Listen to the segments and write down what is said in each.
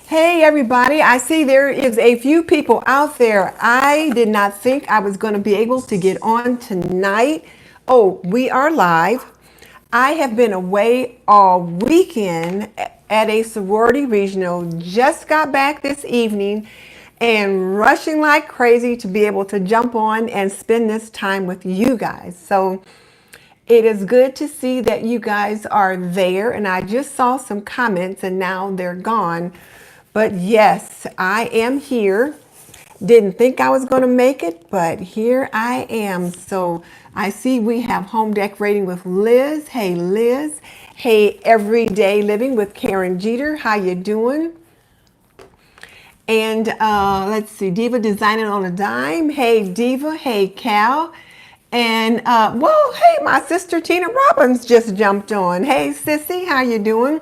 Hey everybody, I see there is a few people out there. I did not think I was going to be able to get on tonight. Oh, we are live. I have been away all weekend at a sorority regional, just got back this evening and rushing like crazy to be able to jump on and spend this time with you guys. So it is good to see that you guys are there, and I just saw some comments and now they're gone. But yes, I am here. Didn't think I was going to make it, but here I am. So I see we have home decorating with Liz. Hey, Liz. Hey, everyday living with Karen Jeter. How you doing? And let's see, Diva designing on a dime. Hey, Diva. Hey, Cal. And well, hey, my sister Tina Robbins just jumped on. Hey, Sissy, how you doing?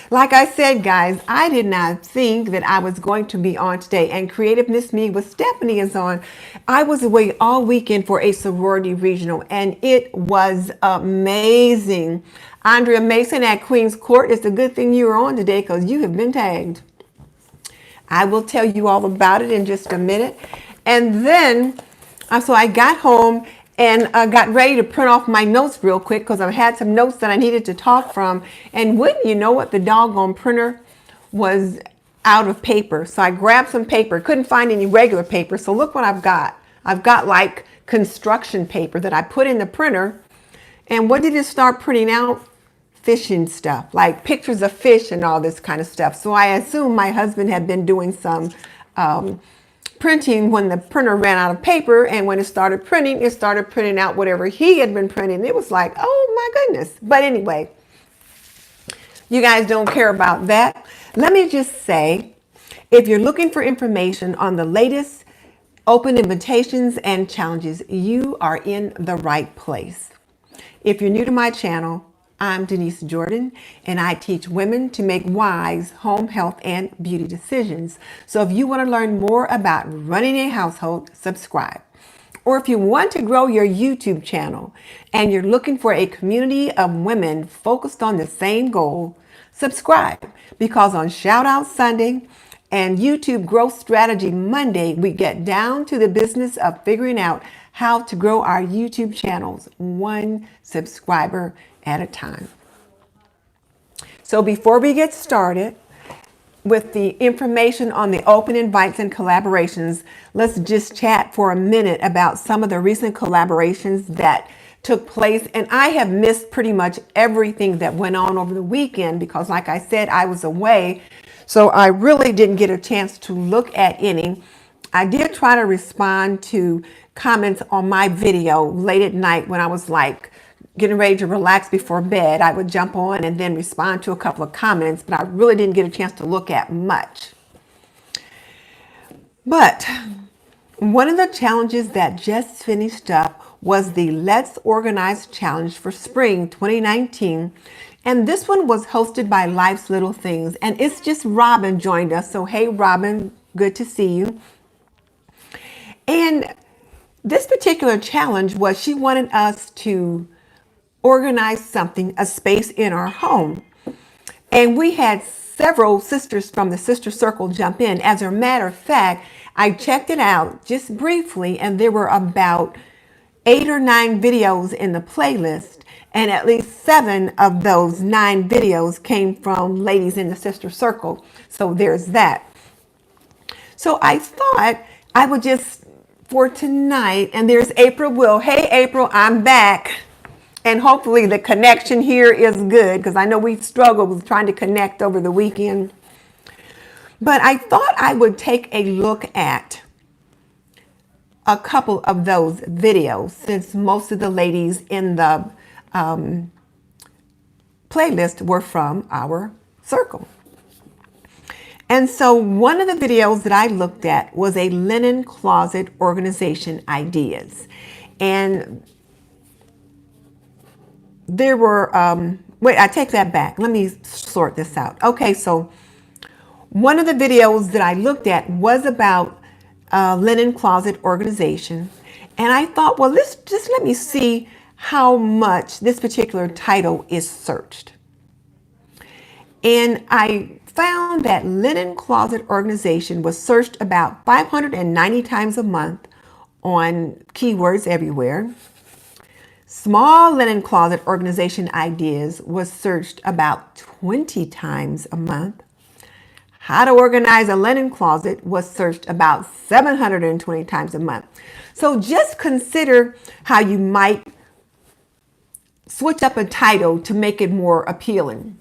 Like I said, guys, I did not think that I was going to be on today. And Creative Miss Me with Stephanie is on. I was away all weekend for a sorority regional, and it was amazing. Andrea Mason at Queen's Court. It's a good thing you were on today because you have been tagged. I will tell you all about it in just a minute. And then, so I got home and got ready to print off my notes real quick because I had some notes that I needed to talk from. And wouldn't you know what, the doggone printer was out of paper. So I grabbed some paper, couldn't find any regular paper. So look what I've got. I've got like construction paper that I put in the printer. And what did it start printing out? Fishing stuff, like pictures of fish and all this kind of stuff. So I assume my husband had been doing some printing when the printer ran out of paper, and when it started printing out whatever he had been printing. It was like, oh my goodness. But anyway, you guys don't care about that. Let me just say, if you're looking for information on the latest open invitations and challenges, you are in the right place. If you're new to my channel, I'm Denise Jordan, and I teach women to make wise home health and beauty decisions. So if you want to learn more about running a household, subscribe. Or if you want to grow your YouTube channel and you're looking for a community of women focused on the same goal, subscribe. Because on Shoutout Sunday and YouTube Growth Strategy Monday, we get down to the business of figuring out how to grow our YouTube channels one subscriber at a time. So before we get started with the information on the open invites and collaborations, let's just chat for a minute about some of the recent collaborations that took place. And I have missed pretty much everything that went on over the weekend because, like I said, I was away. So I really didn't get a chance to look at any. I did try to respond to comments on my video late at night when I was like getting ready to relax before bed. I would jump on and then respond to a couple of comments, but I really didn't get a chance to look at much. But one of the challenges that just finished up was the Let's Organize Challenge for Spring 2019. And this one was hosted by Life's Little Things. And it's just Robin joined us. So hey, Robin, good to see you. And this particular challenge was she wanted us to organize something, a space in our home. And we had several sisters from the Sister Circle jump in. As a matter of fact, I checked it out just briefly, and there were about 8 or 9 videos in the playlist. And at least 7 of those 9 videos came from ladies in the Sister Circle. So there's that. So I thought I would just, for tonight, and there's April Will. Hey, April, I'm back. And hopefully the connection here is good because I know we struggled with trying to connect over the weekend. But I thought I would take a look at a couple of those videos since most of the ladies in the playlist were from our circle. And so one of the videos that I looked at was a linen closet organization ideas. And there were, wait, I take that back. Let me sort this out. Okay, so one of the videos that I looked at was about linen closet organization. And I thought, well, let me see how much this particular title is searched. And I found that linen closet organization was searched about 590 times a month on keywords everywhere. Small linen closet organization ideas was searched about 20 times a month. How to organize a linen closet was searched about 720 times a month. So just consider how you might switch up a title to make it more appealing.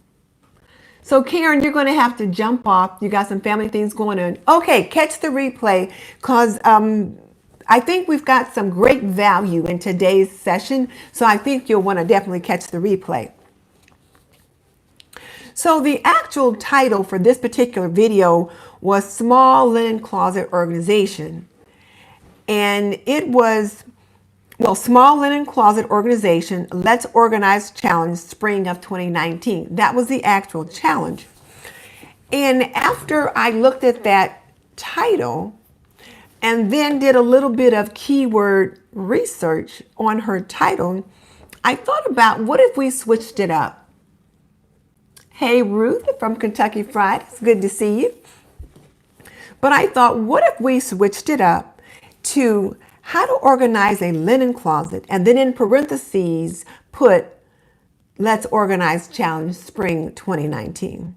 So Karen, you're going to have to jump off. You got some family things going on. Okay, catch the replay because I think we've got some great value in today's session. So I think you'll want to definitely catch the replay. So the actual title for this particular video was Small Linen Closet Organization. And it was, well, Small Linen Closet Organization, Let's Organize Challenge Spring of 2019. That was the actual challenge. And after I looked at that title and then did a little bit of keyword research on her title, I thought about what if we switched it up? Hey, Ruth from Kentucky Fried. It's good to see you. But I thought, what if we switched it up to how to organize a linen closet, and then in parentheses put Let's Organize Challenge Spring 2019.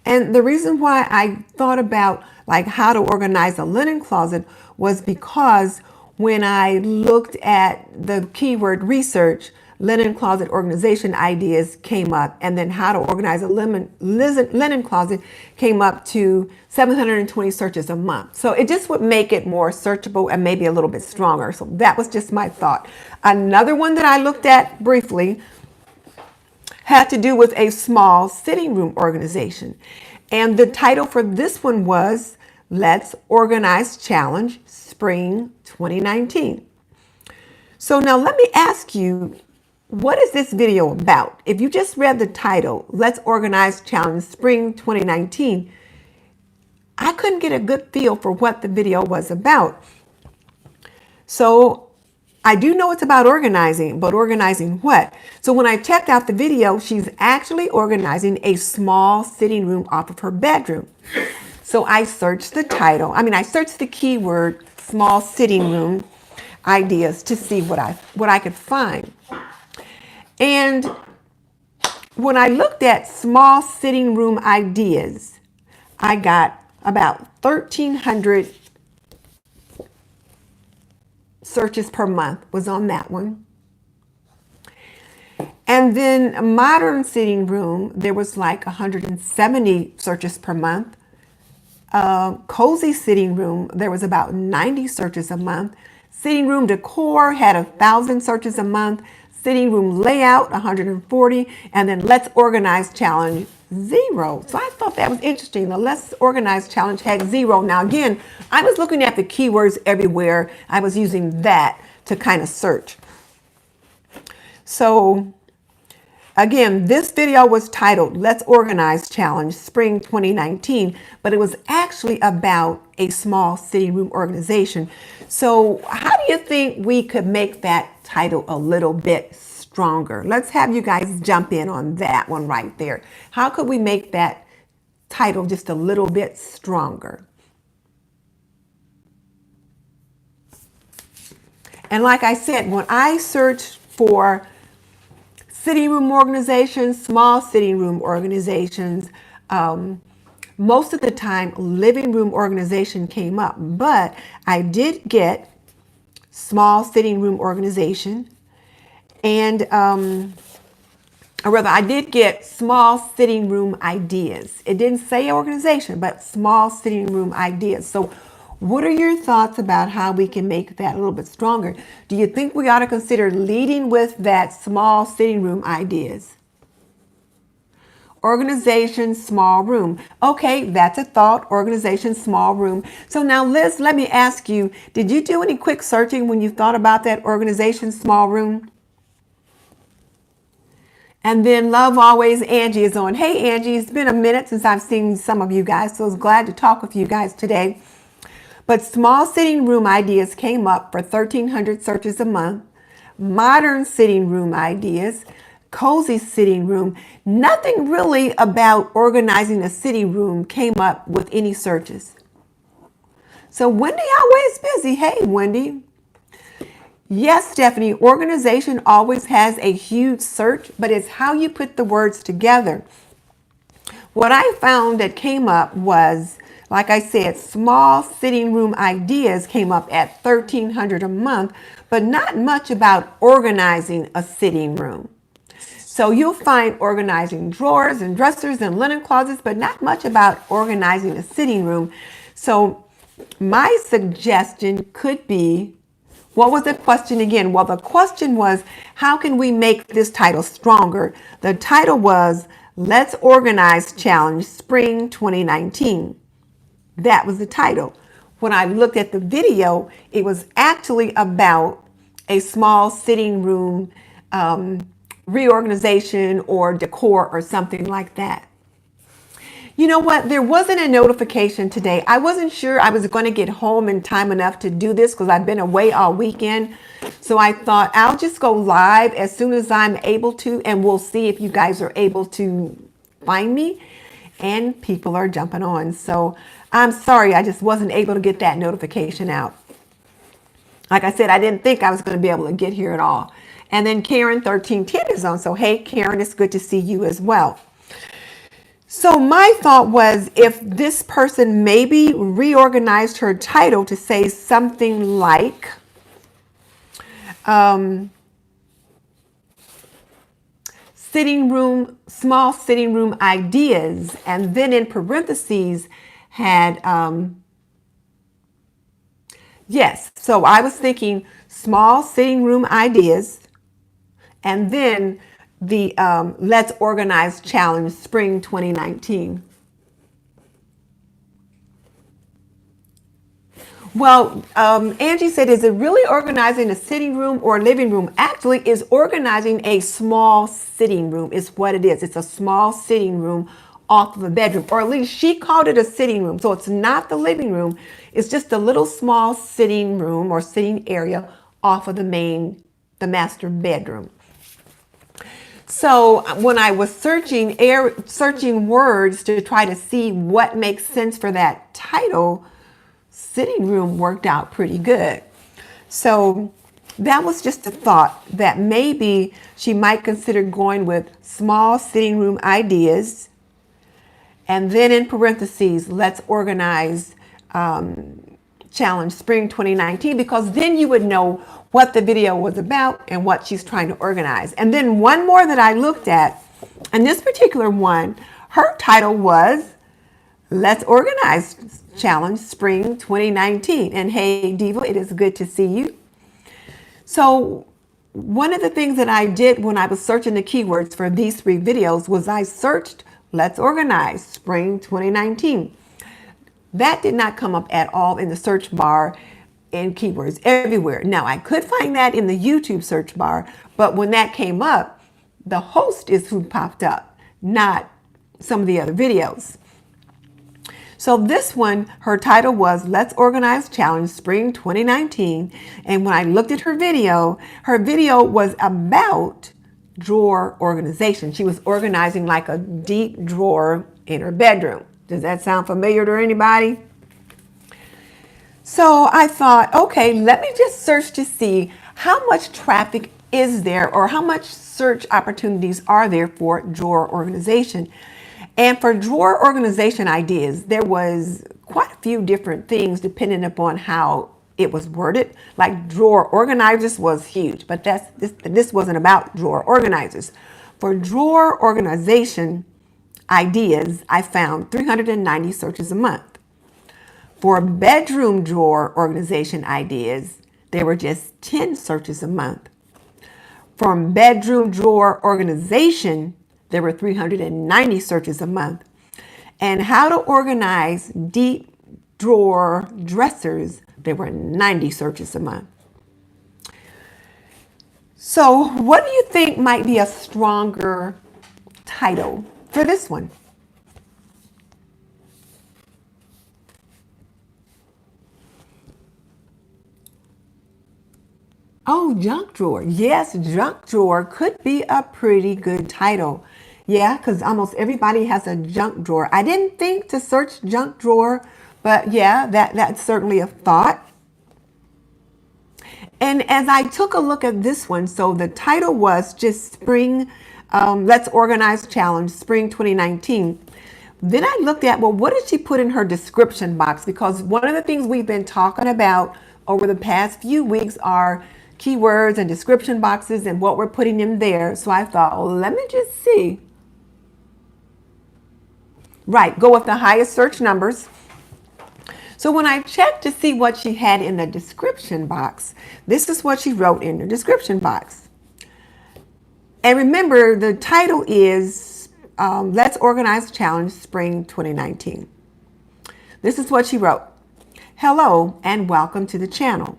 And the reason why I thought about like how to organize a linen closet was because when I looked at the keyword research, linen closet organization ideas came up, and then how to organize a linen closet came up to 720 searches a month. So it just would make it more searchable and maybe a little bit stronger. So that was just my thought. Another one that I looked at briefly had to do with a small sitting room organization. And the title for this one was Let's Organize Challenge Spring 2019. So now let me ask you, what is this video about? If you just read the title, Let's Organize Challenge Spring 2019, I couldn't get a good feel for what the video was about. So I do know it's about organizing, but organizing what? So when I checked out the video, she's actually organizing a small sitting room off of her bedroom. So I searched the title. I searched the keyword small sitting room ideas to see what I could find. And when I looked at small sitting room ideas, I got about 1,300 searches per month was on that one. And then modern sitting room, there was like 170 searches per month. Cozy sitting room, there was about 90 searches a month. Sitting room decor had 1,000 searches a month. Sitting room layout, 140. And then Let's Organize Challenge, 0. So I thought that was interesting. The Let's Organize Challenge had 0. Now again, I was looking at the keywords everywhere. I was using that to kind of search. So again, this video was titled Let's Organize Challenge Spring 2019, but it was actually about a small sitting room organization. So how do you think we could make that title a little bit stronger? Let's have you guys jump in on that one right there. How could we make that title just a little bit stronger? And like I said, when I searched for sitting room organizations, small sitting room organizations, most of the time living room organization came up, but I did get small sitting room organization, and or rather I did get small sitting room ideas. It didn't say organization, but small sitting room ideas. So what are your thoughts about how we can make that a little bit stronger? Do you think we ought to consider leading with that small sitting room ideas? Organization, small room. Okay, that's a thought. Organization, small room. So now, Liz, let me ask you, did you do any quick searching when you thought about that organization, small room? And then Love Always Angie is on. Hey, Angie, it's been a minute since I've seen some of you guys, so I was glad to talk with you guys today. But small sitting room ideas came up for 1,300 searches a month. Modern sitting room ideas cozy sitting room. Nothing really about organizing a sitting room came up with any searches. So Wendy always busy. Hey, Wendy. Yes, Stephanie, organization always has a huge search, but it's how you put the words together. What I found that came up was, like I said, small sitting room ideas came up at $1,300 a month, but not much about organizing a sitting room. So you'll find organizing drawers and dressers and linen closets, but not much about organizing a sitting room. So my suggestion could be, what was the question again? Well, the question was, how can we make this title stronger? The title was, Let's Organize Challenge Spring 2019. That was the title. When I looked at the video, it was actually about a small sitting room reorganization or decor or something like that. You know what? There wasn't a notification today. I wasn't sure I was going to get home in time enough to do this because I've been away all weekend. So I thought I'll just go live as soon as I'm able to, and we'll see if you guys are able to find me. And people are jumping on. So I'm sorry, I just wasn't able to get that notification out. Like I said, I didn't think I was going to be able to get here at all. And then Karen 1310 is on. So hey, Karen, it's good to see you as well. So my thought was, if this person maybe reorganized her title to say something like, small sitting room ideas, and then in parentheses had, yes. So I was thinking small sitting room ideas, and then the Let's Organize Challenge Spring 2019. Well, Angie said, is it really organizing a sitting room or living room? Actually, is organizing a small sitting room is what it is. It's a small sitting room off of a bedroom, or at least she called it a sitting room. So it's not the living room. It's just a little small sitting room or sitting area off of the master bedroom. So when I was searching words to try to see what makes sense for that title, sitting room worked out pretty good. So that was just a thought that maybe she might consider going with small sitting room ideas, and then in parentheses, Let's Organize Challenge Spring 2019, because then you would know what the video was about and what she's trying to organize. And then one more that I looked at, and this particular one, her title was Let's Organize Challenge Spring 2019. And hey, Diva, it is good to see you. So one of the things that I did when I was searching the keywords for these 3 videos was I searched Let's Organize Spring 2019. That did not come up at all in the search bar in keywords everywhere. Now, I could find that in the YouTube search bar, but when that came up, the host is who popped up, not some of the other videos. So this one, her title was Let's Organize Challenge Spring 2019. And when I looked at her video was about drawer organization. She was organizing like a deep drawer in her bedroom. Does that sound familiar to anybody? So I thought, okay, let me just search to see how much traffic is there, or how much search opportunities are there for drawer organization. And for drawer organization ideas, there was quite a few different things depending upon how it was worded. Like drawer organizers was huge, but this wasn't about drawer organizers. For drawer organization ideas, I found 390 searches a month. For bedroom drawer organization ideas, there were just 10 searches a month. For bedroom drawer organization, there were 390 searches a month. And how to organize deep drawer dressers, there were 90 searches a month. So what do you think might be a stronger title for this one? Oh, junk drawer. Yes, junk drawer could be a pretty good title. Yeah, because almost everybody has a junk drawer. I didn't think to search junk drawer, but yeah, that's certainly a thought. And as I took a look at this one, so the title was just Spring, Let's Organize Challenge, Spring 2019. Then I looked at, well, what did she put in her description box? Because one of the things we've been talking about over the past few weeks are keywords and description boxes and what we're putting in there. So I thought, well, let me just see. Right, go with the highest search numbers. So when I checked to see what she had in the description box, this is what she wrote in the description box. And remember, the title is Let's Organize Challenge Spring 2019. This is what she wrote. Hello and welcome to the channel.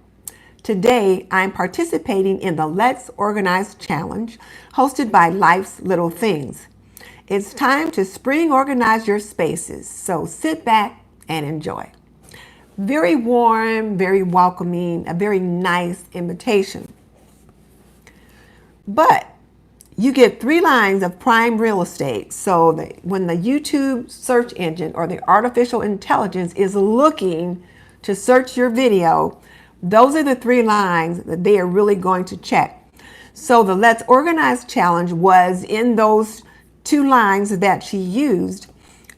Today, I'm participating in the Let's Organize Challenge hosted by Life's Little Things. It's time to spring organize your spaces, so sit back and enjoy. Very warm, very welcoming, a very nice invitation. But you get 3 lines of prime real estate. So when the YouTube search engine or the artificial intelligence is looking to search your video, those are the 3 lines that they are really going to check. So the Let's Organize Challenge was in those 2 lines that she used.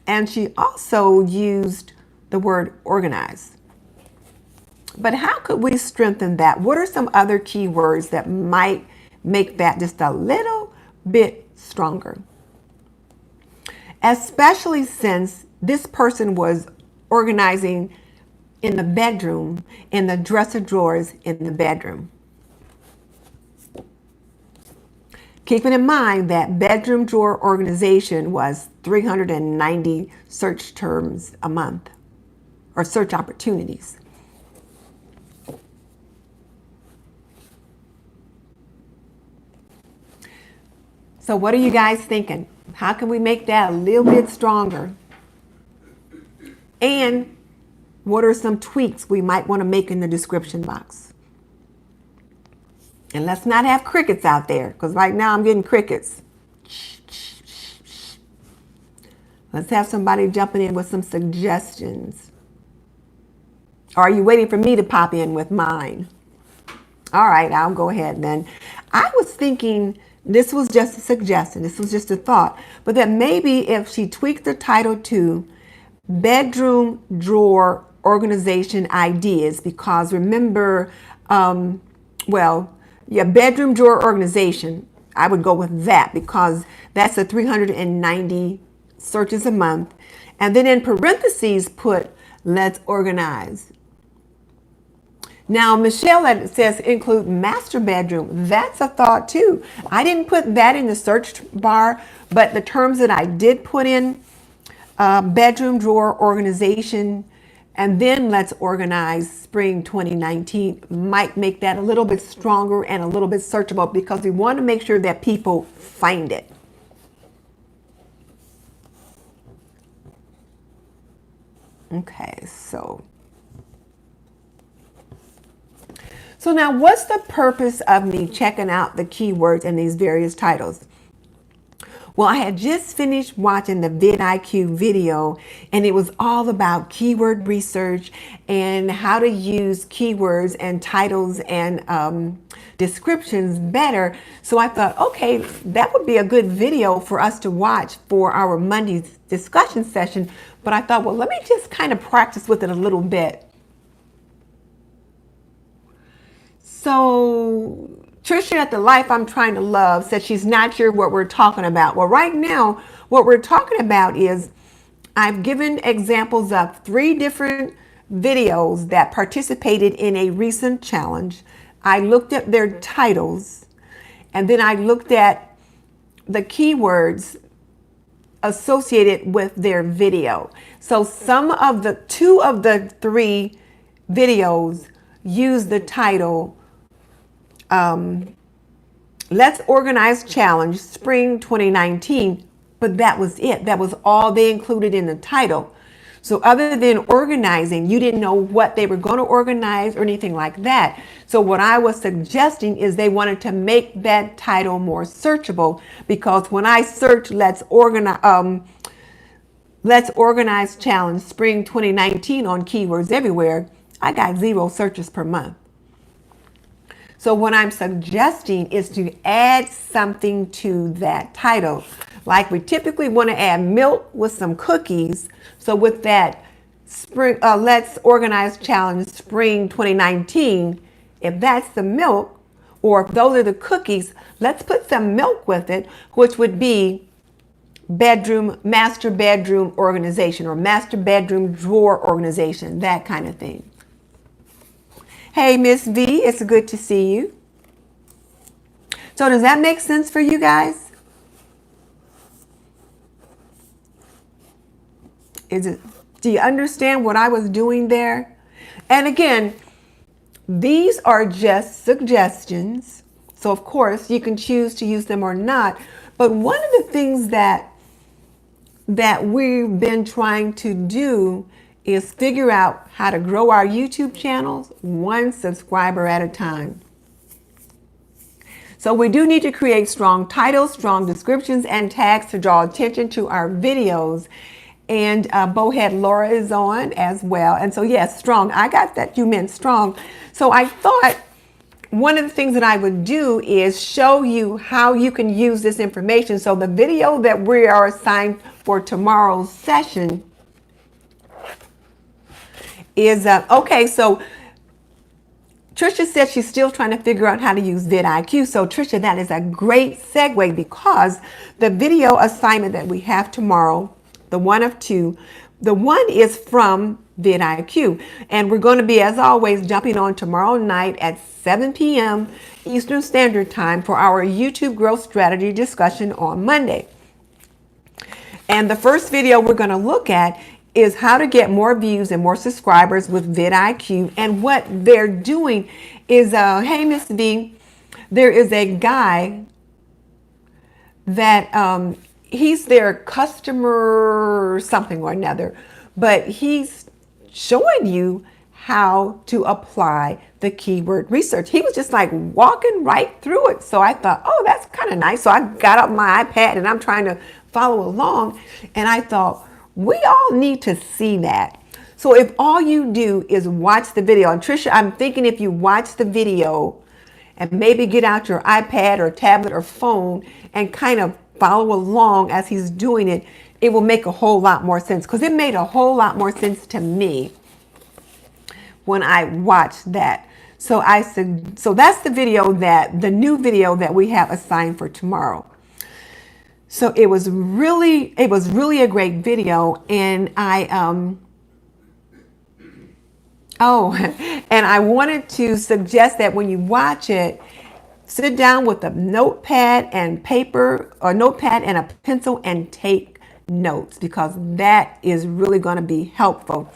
And she also used the word organize. But how could we strengthen that? What are some other keywords that might make that just a little bit stronger? Especially since this person was organizing in the bedroom, in the dresser drawers in the bedroom. Keeping in mind that bedroom drawer organization was 390 search terms a month, or search opportunities. So what are you guys thinking? How can we make that a little bit stronger? And what are some tweaks we might want to make in the description box? And let's not have crickets out there, because right now I'm getting crickets. Let's have somebody jumping in with some suggestions. Or are you waiting for me to pop in with mine? All right, I'll go ahead then. I was thinking, this was just a suggestion, this was just a thought, but that maybe if she tweaked the title to Bedroom Drawer Organization Ideas, because remember, bedroom drawer organization, I would go with that because that's a 390 searches a month. And then in parentheses, put let's organize. Now, Michelle that says include master bedroom. That's a thought too. I didn't put that in the search bar, but the terms that I did put in, bedroom drawer organization, and then let's organize spring 2019 might make that a little bit stronger and a little bit searchable because we want to make sure that people find it. Okay, so now what's the purpose of me checking out the keywords in these various titles? Well, I had just finished watching the VidIq video, and it was all about keyword research and how to use keywords and titles and descriptions better. So I thought, okay, that would be a good video for us to watch for our Monday's discussion session. But I thought, well, let me just kind of practice with it a little bit. So Trisha at the Life I'm Trying to Love said she's not sure what we're talking about. Well, right now, what we're talking about is I've given examples of 3 different videos that participated in a recent challenge. I looked at their titles, and then I looked at the keywords associated with their video. So two of the 3 videos use the title Let's Organize Challenge Spring 2019, but that was it. That was all they included in the title. So other than organizing, you didn't know what they were going to organize or anything like that. So what I was suggesting is they wanted to make that title more searchable, because when I search Let's Organize Challenge Spring 2019 on keywords everywhere, I got 0 searches per month. So what I'm suggesting is to add something to that title. Like we typically want to add milk with some cookies. So with that spring, Let's Organize Challenge Spring 2019, if that's the milk, or if those are the cookies, let's put some milk with it, which would be master bedroom organization, or master bedroom drawer organization, that kind of thing. Hey, Miss V, it's good to see you. So does that make sense for you guys? Do you understand what I was doing there? And again, these are just suggestions. So of course you can choose to use them or not. But one of the things that we've been trying to do is figure out how to grow our YouTube channels 1 subscriber at a time. So we do need to create strong titles, strong descriptions, and tags to draw attention to our videos. And Bowhead Laura is on as well. And so yes, strong. I got that you meant strong. So I thought one of the things that I would do is show you how you can use this information. So the video that we are assigned for tomorrow's session is, okay, so Trisha said she's still trying to figure out how to use VidIq. So Trisha, that is a great segue, because the video assignment that we have tomorrow, the one of 2, the one is from VidIq. And we're going to be, as always, jumping on tomorrow night at 7 p.m. Eastern Standard Time for our YouTube growth strategy discussion on Monday. And the first video we're going to look at is how to get more views and more subscribers with VidIq. And what they're doing is, hey, Miss V, there is a guy that he's their customer something or another, but he's showing you how to apply the keyword research. He was just like walking right through it. So I thought, oh, that's kind of nice. So I got up my iPad and I'm trying to follow along. And I thought, we all need to see that. So if all you do is watch the video, and Trisha, I'm thinking if you watch the video and maybe get out your iPad or tablet or phone and kind of follow along as he's doing it, it will make a whole lot more sense, because it made a whole lot more sense to me when I watched that. So I said, so that's the video, the new video that we have assigned for tomorrow. So it was really a great video. And and I wanted to suggest that when you watch it, sit down with a notepad and paper, or notepad and a pencil, and take notes, because that is really going to be helpful.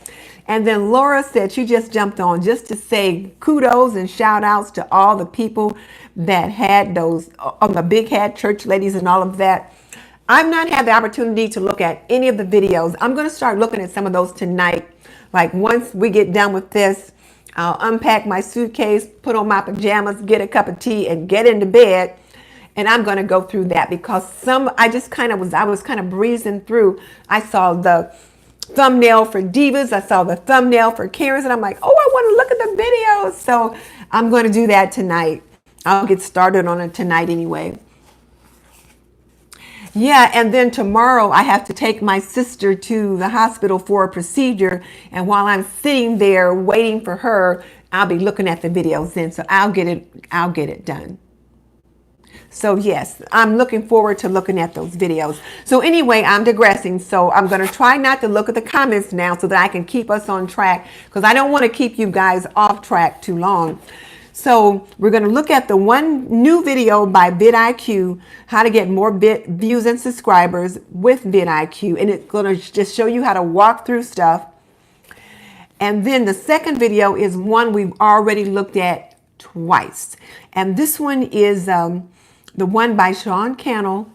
And then Laura said she just jumped on just to say kudos and shout outs to all the people that had those on the big hat church ladies and all of that. I've not had the opportunity to look at any of the videos. I'm going to start looking at some of those tonight. Like once we get done with this, I'll unpack my suitcase, put on my pajamas, get a cup of tea, and get into bed. And I'm going to go through that, because I was kind of breezing through. I saw the thumbnail for Divas. I saw the thumbnail for Karen's, and I'm like, oh, I want to look at the videos. So I'm going to do that tonight. I'll get started on it tonight anyway. Yeah, and then tomorrow I have to take my sister to the hospital for a procedure. And while I'm sitting there waiting for her, I'll be looking at the videos then. So I'll get it done. So yes, I'm looking forward to looking at those videos. So anyway, I'm digressing. So I'm going to try not to look at the comments now so that I can keep us on track, because I don't want to keep you guys off track too long. So we're going to look at the one new video by VidIq, how to get more views and subscribers with VidIq. And it's going to just show you how to walk through stuff. And then the second video is one we've already looked at twice. And this one is the one by Sean Cannell.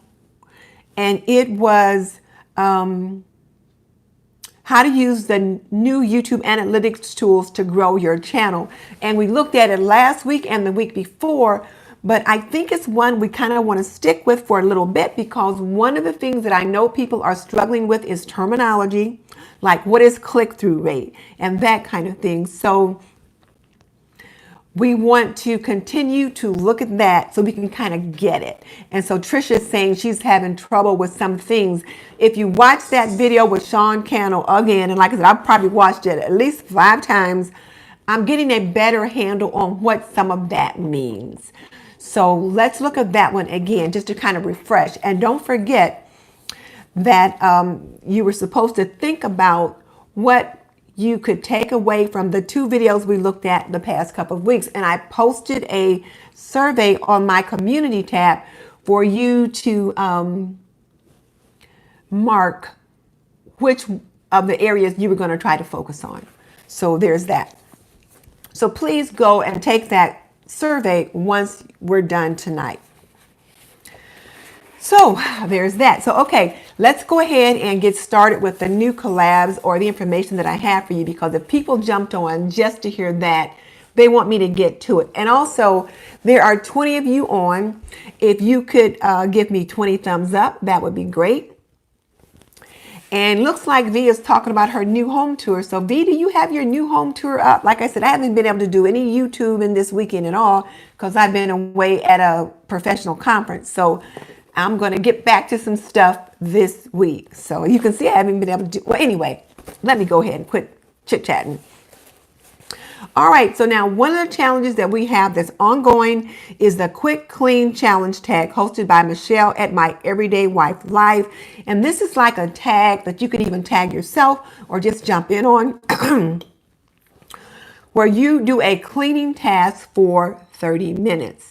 And it was how to use the new YouTube analytics tools to grow your channel. And we looked at it last week and the week before, but I think it's one we kind of want to stick with for a little bit, because one of the things that I know people are struggling with is terminology, like what is click-through rate and that kind of thing. So we want to continue to look at that so we can kind of get it. And so Trisha is saying she's having trouble with some things. If you watch that video with Sean Cannell again, and like I said, I've probably watched it at least 5 times, I'm getting a better handle on what some of that means. So let's look at that one again, just to kind of refresh. And don't forget that you were supposed to think about what you could take away from the 2 videos we looked at the past couple of weeks. And I posted a survey on my community tab for you to mark which of the areas you were going to try to focus on. So there's that. So please go and take that survey once we're done tonight. So there's that. So, okay, let's go ahead and get started with the new collabs or the information that I have for you, because if people jumped on just to hear that, they want me to get to it. And also, there are 20 of you on. If you could give me 20 thumbs up, that would be great. And looks like V is talking about her new home tour. So V, do you have your new home tour up? Like I said, I haven't been able to do any YouTube in this weekend at all because I've been away at a professional conference. So I'm going to get back to some stuff this week. So you can see I haven't been able to do. Well, anyway, let me go ahead and quit chit-chatting. All right, so now one of the challenges that we have that's ongoing is the Quick Clean Challenge tag hosted by Michelle at My Everyday Wife Live. And this is like a tag that you can even tag yourself or just jump in on where you do a cleaning task for 30 minutes.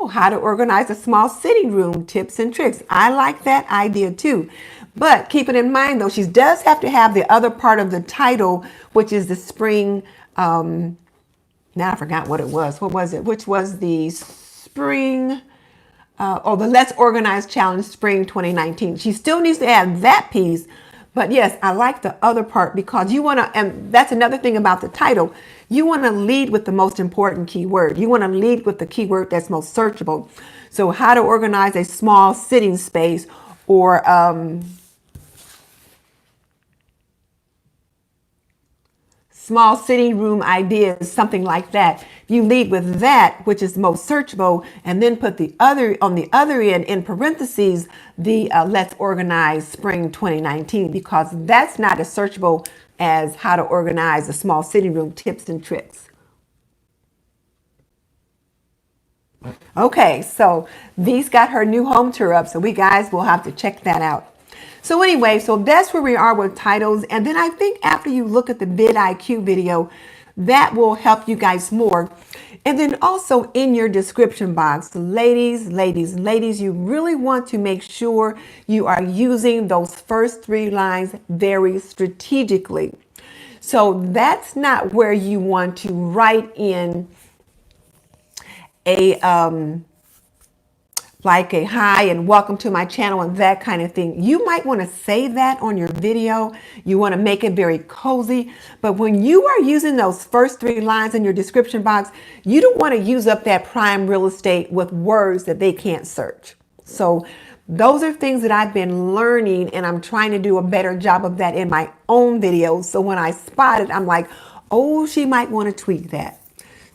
How to organize a small sitting room, tips and tricks. I like that idea too. But keep it in mind though, she does have to have the other part of the title, which is the spring, now I forgot what it was. What was it? Which was the spring, the Let's Organize Challenge Spring 2019. She still needs to add that piece. But yes, I like the other part because you want to, and that's another thing about the title, you want to lead with the most important keyword. You want to lead with the keyword that's most searchable. So how to organize a small sitting space, or small sitting room ideas, something like that. You lead with that, which is most searchable, and then put the other on the other end in parentheses, the Let's Organize Spring 2019, because that's not as searchable as how to organize a small sitting room, tips and tricks. Okay, so V's got her new home tour up, so we guys will have to check that out. So anyway, so that's where we are with titles. And then I think after you look at the VidIq video, that will help you guys more. And then also in your description box, ladies, you really want to make sure you are using those first 3 lines very strategically. So that's not where you want to write in a like a hi and welcome to my channel and that kind of thing. You might want to say that on your video. You want to make it very cozy. But when you are using those first 3 lines in your description box, you don't want to use up that prime real estate with words that they can't search. So those are things that I've been learning, and I'm trying to do a better job of that in my own videos. So when I spot it, I'm like, oh, she might want to tweak that.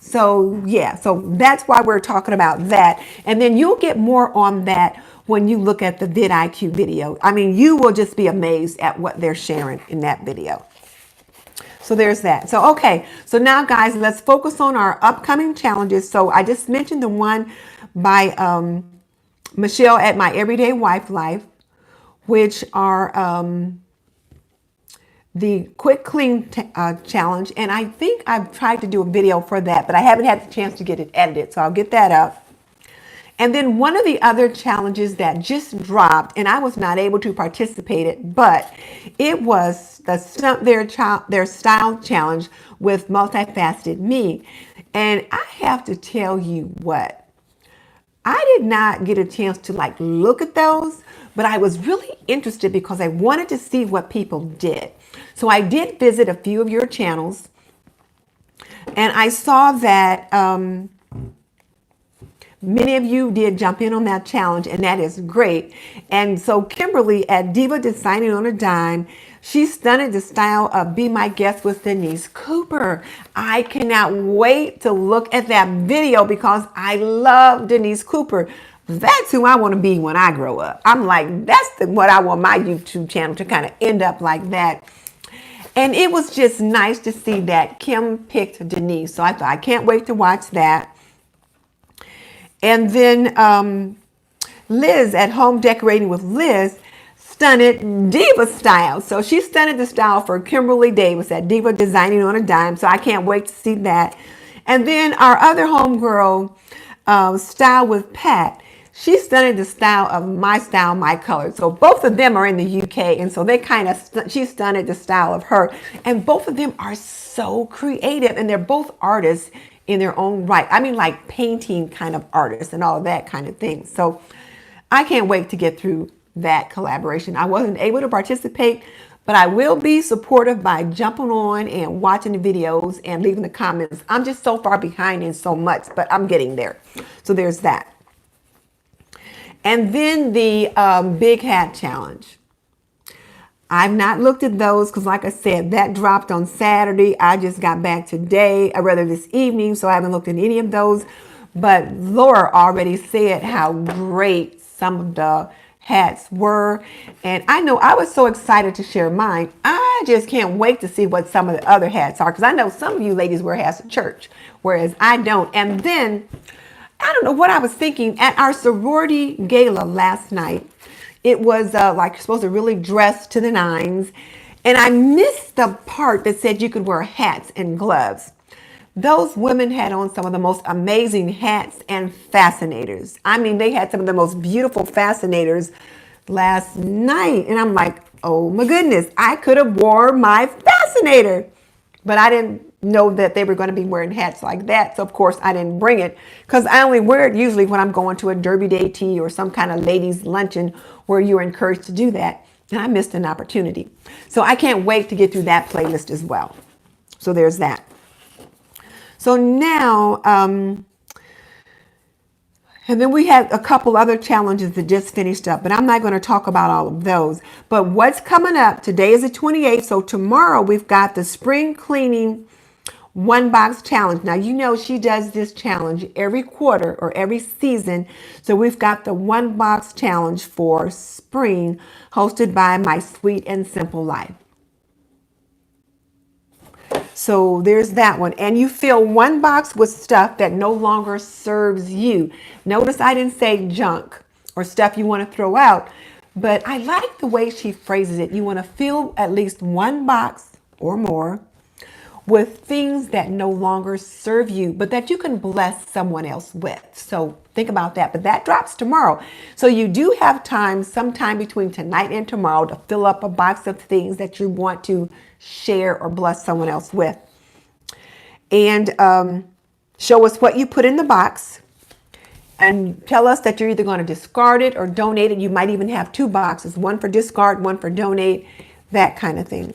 So yeah, so that's why we're talking about that. And then you'll get more on that when you look at the VidIq video. I mean, you will just be amazed at what they're sharing in that video. So there's that. So, okay. So now guys, let's focus on our upcoming challenges. So I just mentioned the one by Michelle at My Everyday Wife Life, which are the Quick Clean Challenge. And I think I've tried to do a video for that, but I haven't had the chance to get it edited. So I'll get that up. And then one of the other challenges that just dropped, and I was not able to participate in, but it was the Stump Their Style Challenge with Multifaceted Me. And I have to tell you what, I did not get a chance to like look at those, but I was really interested because I wanted to see what people did. So I did visit a few of your channels, and I saw that many of you did jump in on that challenge, and that is great. And so Kimberly at Diva Designing on a Dime, she stunted the style of Be My Guest with Denise Cooper. I cannot wait to look at that video because I love Denise Cooper. That's who I want to be when I grow up. I'm like, that's what I want my YouTube channel to kind of end up like that. And it was just nice to see that Kim picked Denise. So I thought, I can't wait to watch that. And then Liz at Home Decorating with Liz stunted Diva style. So she stunted the style for Kimberly Davis at Diva Designing on a Dime. So I can't wait to see that. And then our other homegirl, Style with Pat, she stunted the style of My Style, My Color. So both of them are in the UK. And so they kind of, she stunted the style of her. And both of them are so creative. And they're both artists in their own right. I mean, like painting kind of artists and all of that kind of thing. So I can't wait to get through that collaboration. I wasn't able to participate, but I will be supportive by jumping on and watching the videos and leaving the comments. I'm just so far behind in so much, but I'm getting there. So there's that. And then the Big Hat Challenge. I've not looked at those because, like I said, that dropped on Saturday. I just got back today, or rather this evening, so I haven't looked at any of those. But Laura already said how great some of the hats were. And I know I was so excited to share mine. I just can't wait to see what some of the other hats are, because I know some of you ladies wear hats at church, whereas I don't. And then, I don't know what I was thinking. At our sorority gala last night, it was like you're supposed to really dress to the nines. And I missed the part that said you could wear hats and gloves. Those women had on some of the most amazing hats and fascinators. I mean, they had some of the most beautiful fascinators last night. And I'm like, oh my goodness, I could have wore my fascinator. But I didn't know that they were going to be wearing hats like that. So, of course, I didn't bring it because I only wear it usually when I'm going to a Derby Day tea or some kind of ladies' luncheon where you're encouraged to do that. And I missed an opportunity. So I can't wait to get through that playlist as well. So there's that. So now, and then we had a couple other challenges that just finished up, but I'm not going to talk about all of those. But what's coming up, today is the 28th, so tomorrow we've got the spring cleaning one box challenge. Now, you know she does this challenge every quarter or every season. So we've got the one box challenge for spring hosted by My Sweet and Simple Life. So there's that one. And you fill one box with stuff that no longer serves you. Notice I didn't say junk or stuff you want to throw out, but I like the way she phrases it. You want to fill at least one box or more with things that no longer serve you, but that you can bless someone else with. So think about that. But that drops tomorrow. So you do have time, sometime between tonight and tomorrow, to fill up a box of things that you want to share or bless someone else with. And show us what you put in the box and tell us that you're either going to discard it or donate it. You might even have two boxes, one for discard, one for donate, that kind of thing.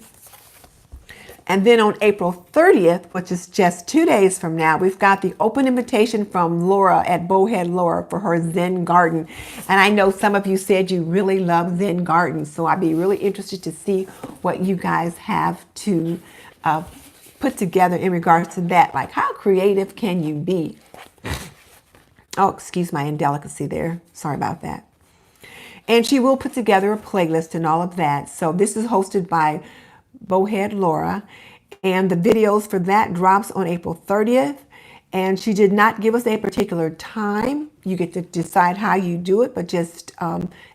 And then on April 30th, which is just 2 days from now, we've got the open invitation from Laura at Bowhead Laura for her Zen Garden. And I know some of you said you really love Zen Gardens, so I'd be really interested to see what you guys have to put together in regards to that. Like, how creative can you be? Oh, excuse my indelicacy there. Sorry about that. And she will put together a playlist and all of that. So this is hosted by Bowhead Laura, and the videos for that drops on April 30th. And she did not give us a particular time. You get to decide how you do it, but just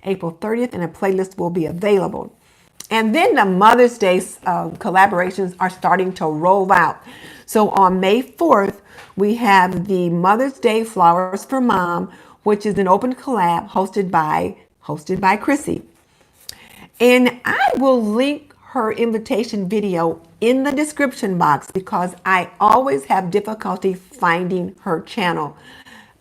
April 30th, and a playlist will be available. And then the Mother's Day collaborations are starting to roll out. So on May 4th, we have the Mother's Day Flowers for Mom, which is an open collab hosted by Chrissy. And I will link her invitation video in the description box because I always have difficulty finding her channel.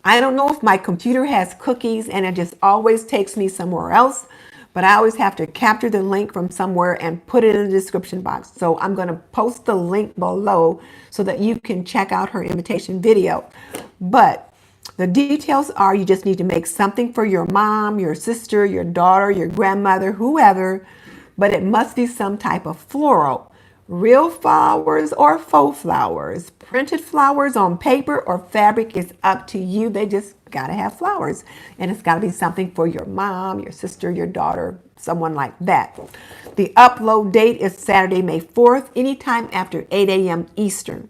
I don't know if my computer has cookies and it just always takes me somewhere else, but I always have to capture the link from somewhere and put it in the description box. So I'm going to post the link below so that you can check out her invitation video. But the details are you just need to make something for your mom, your sister, your daughter, your grandmother, whoever, but it must be some type of floral. Real flowers or faux flowers, printed flowers on paper or fabric is up to you. They just gotta have flowers. And it's gotta be something for your mom, your sister, your daughter, someone like that. The upload date is Saturday, May 4th, anytime after 8 a.m. Eastern.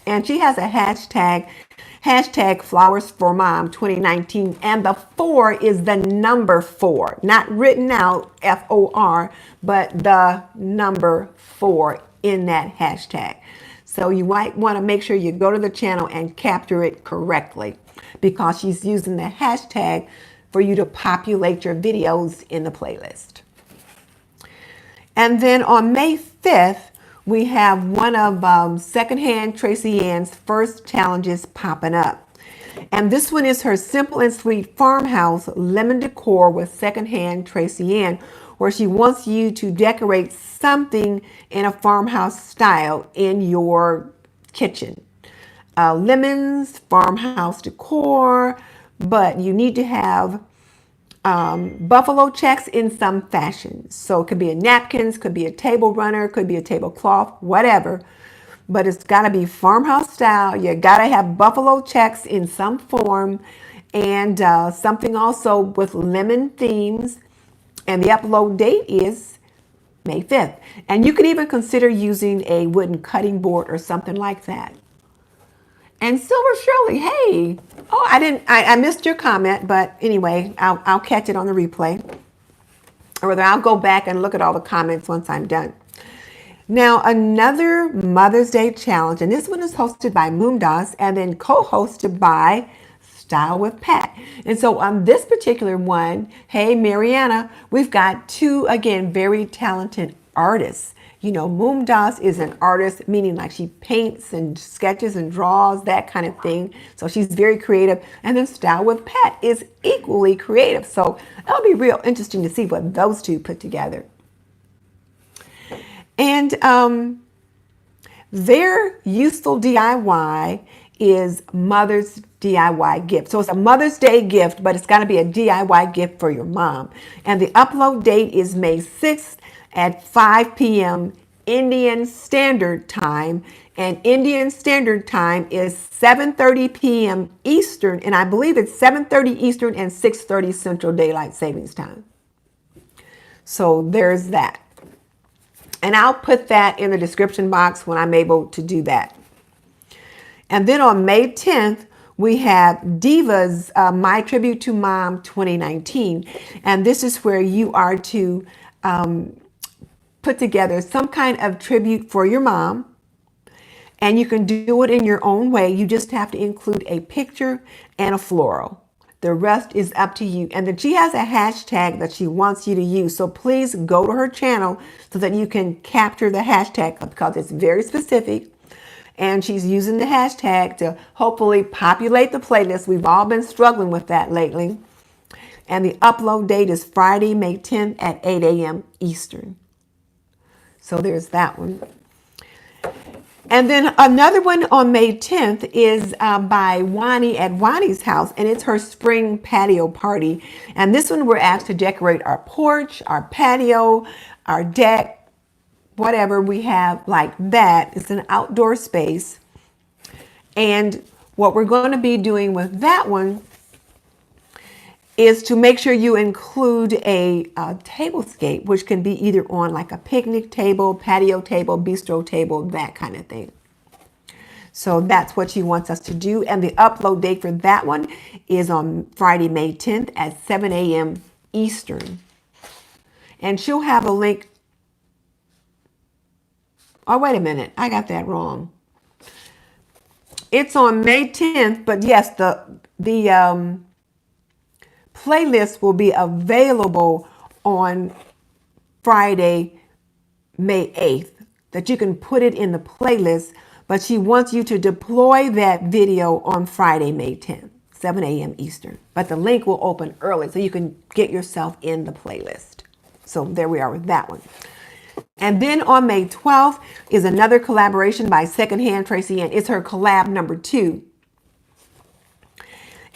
And she has a hashtag Flowers for Mom 2019, and the 4 is the number 4, not written out FOR, but the number 4 in that hashtag. So you might want to make sure you go to the channel and capture it correctly, because she's using the hashtag for you to populate your videos in the playlist. And then on May 5th, we have one of Secondhand Tracy Ann's first challenges popping up. And this one is her Simple and Sweet Farmhouse Lemon Decor with Secondhand Tracy Ann, where she wants you to decorate something in a farmhouse style in your kitchen. Lemons, farmhouse decor, but you need to have buffalo checks in some fashion. So it could be a napkins, could be a table runner, could be a tablecloth, whatever. But it's got to be farmhouse style. You got to have buffalo checks in some form, and something also with lemon themes. And the upload date is May 5th. And you can even consider using a wooden cutting board or something like that. And Silver Shirley, hey. Oh, I missed your comment, but anyway, I'll catch it on the replay. Or rather, I'll go back and look at all the comments once I'm done. Now, another Mother's Day challenge, and this one is hosted by Moomdas and then co-hosted by Style with Pat. And so on this particular one, hey, Mariana, we've got two, again, very talented artists. You know, Moomdas is an artist, meaning like she paints and sketches and draws, that kind of thing. So she's very creative. And then Style with Pat is equally creative. So it'll be real interesting to see what those two put together. And their useful DIY is Mother's DIY gift. So it's a Mother's Day gift, but it's got to be a DIY gift for your mom. And the upload date is May 6th at 5 p.m. Indian Standard Time. And Indian Standard Time is 7:30 p.m. Eastern. And I believe it's 7:30 Eastern and 6:30 Central Daylight Savings Time. So there's that. And I'll put that in the description box when I'm able to do that. And then on May 10th, we have Diva's My Tribute to Mom 2019. And this is where you are to put together some kind of tribute for your mom. And you can do it in your own way. You just have to include a picture and a floral. The rest is up to you. And then she has a hashtag that she wants you to use. So please go to her channel so that you can capture the hashtag, because it's very specific. And she's using the hashtag to hopefully populate the playlist. We've all been struggling with that lately. And the upload date is Friday, May 10th at 8 a.m. Eastern. So there's that one. And then another one on May 10th is by Wani at Wani's house, and it's her spring patio party. And this one we're asked to decorate our porch, our patio, our deck, whatever we have like that. It's an outdoor space. And what we're going to be doing with that one is to make sure you include a tablescape, which can be either on like a picnic table, patio table, bistro table, that kind of thing. So that's what she wants us to do. And the upload date for that one is on Friday, May 10th at 7 a.m. Eastern. And she'll have a link. Oh, wait a minute. I got that wrong. It's on May 10th, but yes, the playlist will be available on Friday, May 8th, that you can put it in the playlist, but she wants you to deploy that video on Friday, May 10th, 7 a.m. Eastern. But the link will open early so you can get yourself in the playlist. So there we are with that one. And then on May 12th is another collaboration by Secondhand Tracy Ann. It's her collab number 2.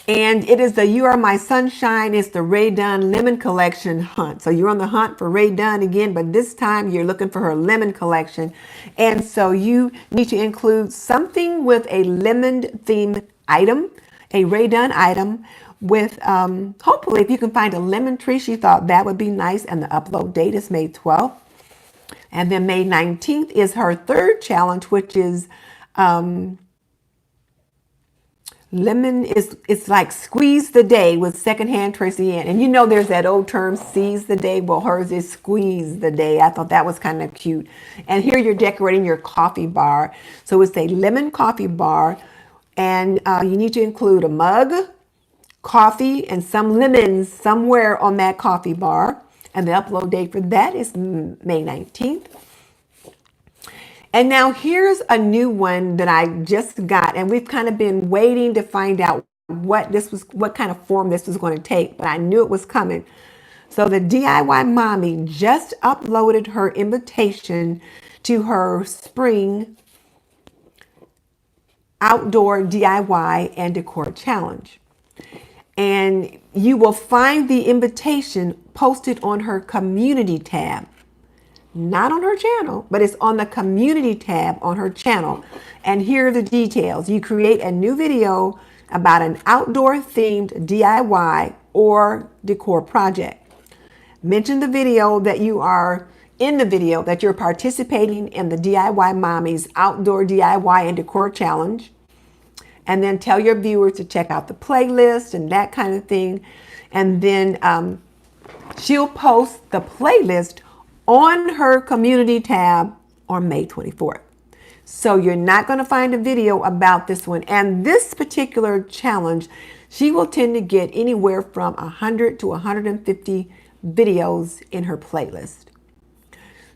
And it is the You Are My Sunshine. It's the Rae Dunn Lemon Collection hunt. So you're on the hunt for Rae Dunn again, but this time you're looking for her lemon collection. And so you need to include something with a lemon themed item, a Rae Dunn item with, hopefully if you can find a lemon tree, she thought that would be nice. And the upload date is May 12th. And then May 19th is her third challenge, which is, lemon is, it's like squeeze the day with Secondhand Tracy Ann. And you know there's that old term, seize the day. Well, hers is squeeze the day. I thought that was kind of cute. And here you're decorating your coffee bar. So it's a lemon coffee bar. And you need to include a mug, coffee, and some lemons somewhere on that coffee bar. And the upload date for that is May 19th. And now here's a new one that I just got, and we've kind of been waiting to find out what kind of form this was going to take, but I knew it was coming. So the DIY Mommy just uploaded her invitation to her spring outdoor DIY and decor challenge. And you will find the invitation posted on her community tab. Not on her channel, but it's on the community tab on her channel. And here are the details. You create a new video about an outdoor themed DIY or decor project. Mention the video that you are in the video that you're participating in the DIY Mommy's outdoor DIY and decor challenge. And then tell your viewers to check out the playlist and that kind of thing. And then she'll post the playlist on her community tab on May 24th. So you're not going to find a video about this one. And this particular challenge, she will tend to get anywhere from 100 to 150 videos in her playlist.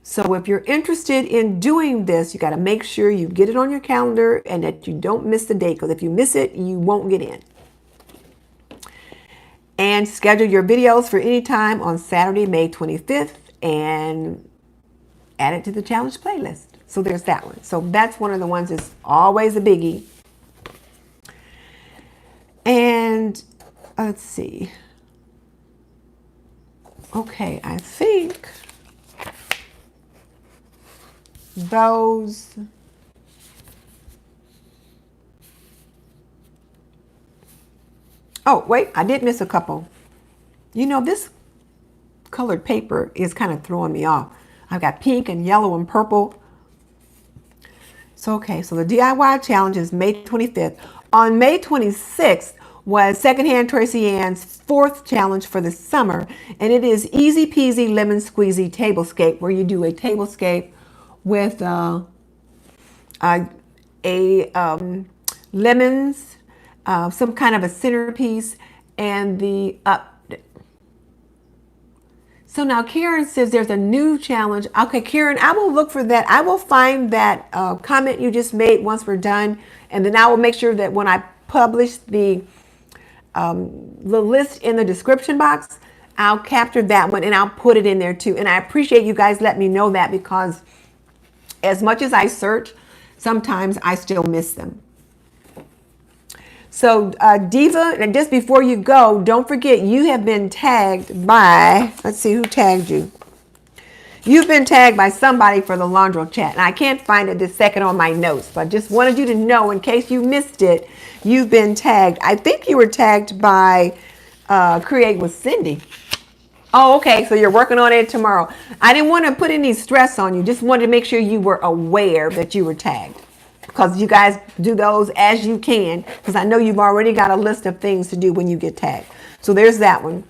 So if you're interested in doing this, you got to make sure you get it on your calendar and that you don't miss the date, because if you miss it, you won't get in. And schedule your videos for any time on Saturday, May 25th. And add it to the challenge playlist. So there's that one. So that's one of the ones that's always a biggie. And let's see. Okay, I think those. Oh, wait, I did miss a couple. You know, this colored paper is kind of throwing me off. I've got pink and yellow and purple. So, okay, so the DIY challenge is May 25th. On May 26th was Secondhand Tracy Ann's 4th challenge for the summer. And it is Easy Peasy Lemon Squeezy Tablescape, where you do a tablescape with lemons, some kind of a centerpiece, and the So now Karen says there's a new challenge. Okay, Karen, I will look for that. I will find that comment you just made once we're done. And then I will make sure that when I publish the list in the description box, I'll capture that one and I'll put it in there too. And I appreciate you guys letting me know that, because as much as I search, sometimes I still miss them. So Diva, and just before you go, don't forget you have been tagged by, let's see who tagged you. You've been tagged by somebody for the Laundro chat. And I can't find it this second on my notes, but just wanted you to know in case you missed it, you've been tagged. I think you were tagged by Create with Cindy. Oh, okay, so you're working on it tomorrow. I didn't want to put any stress on you. Just wanted to make sure you were aware that you were tagged. Because you guys do those as you can, because I know you've already got a list of things to do when you get tagged. So there's that one.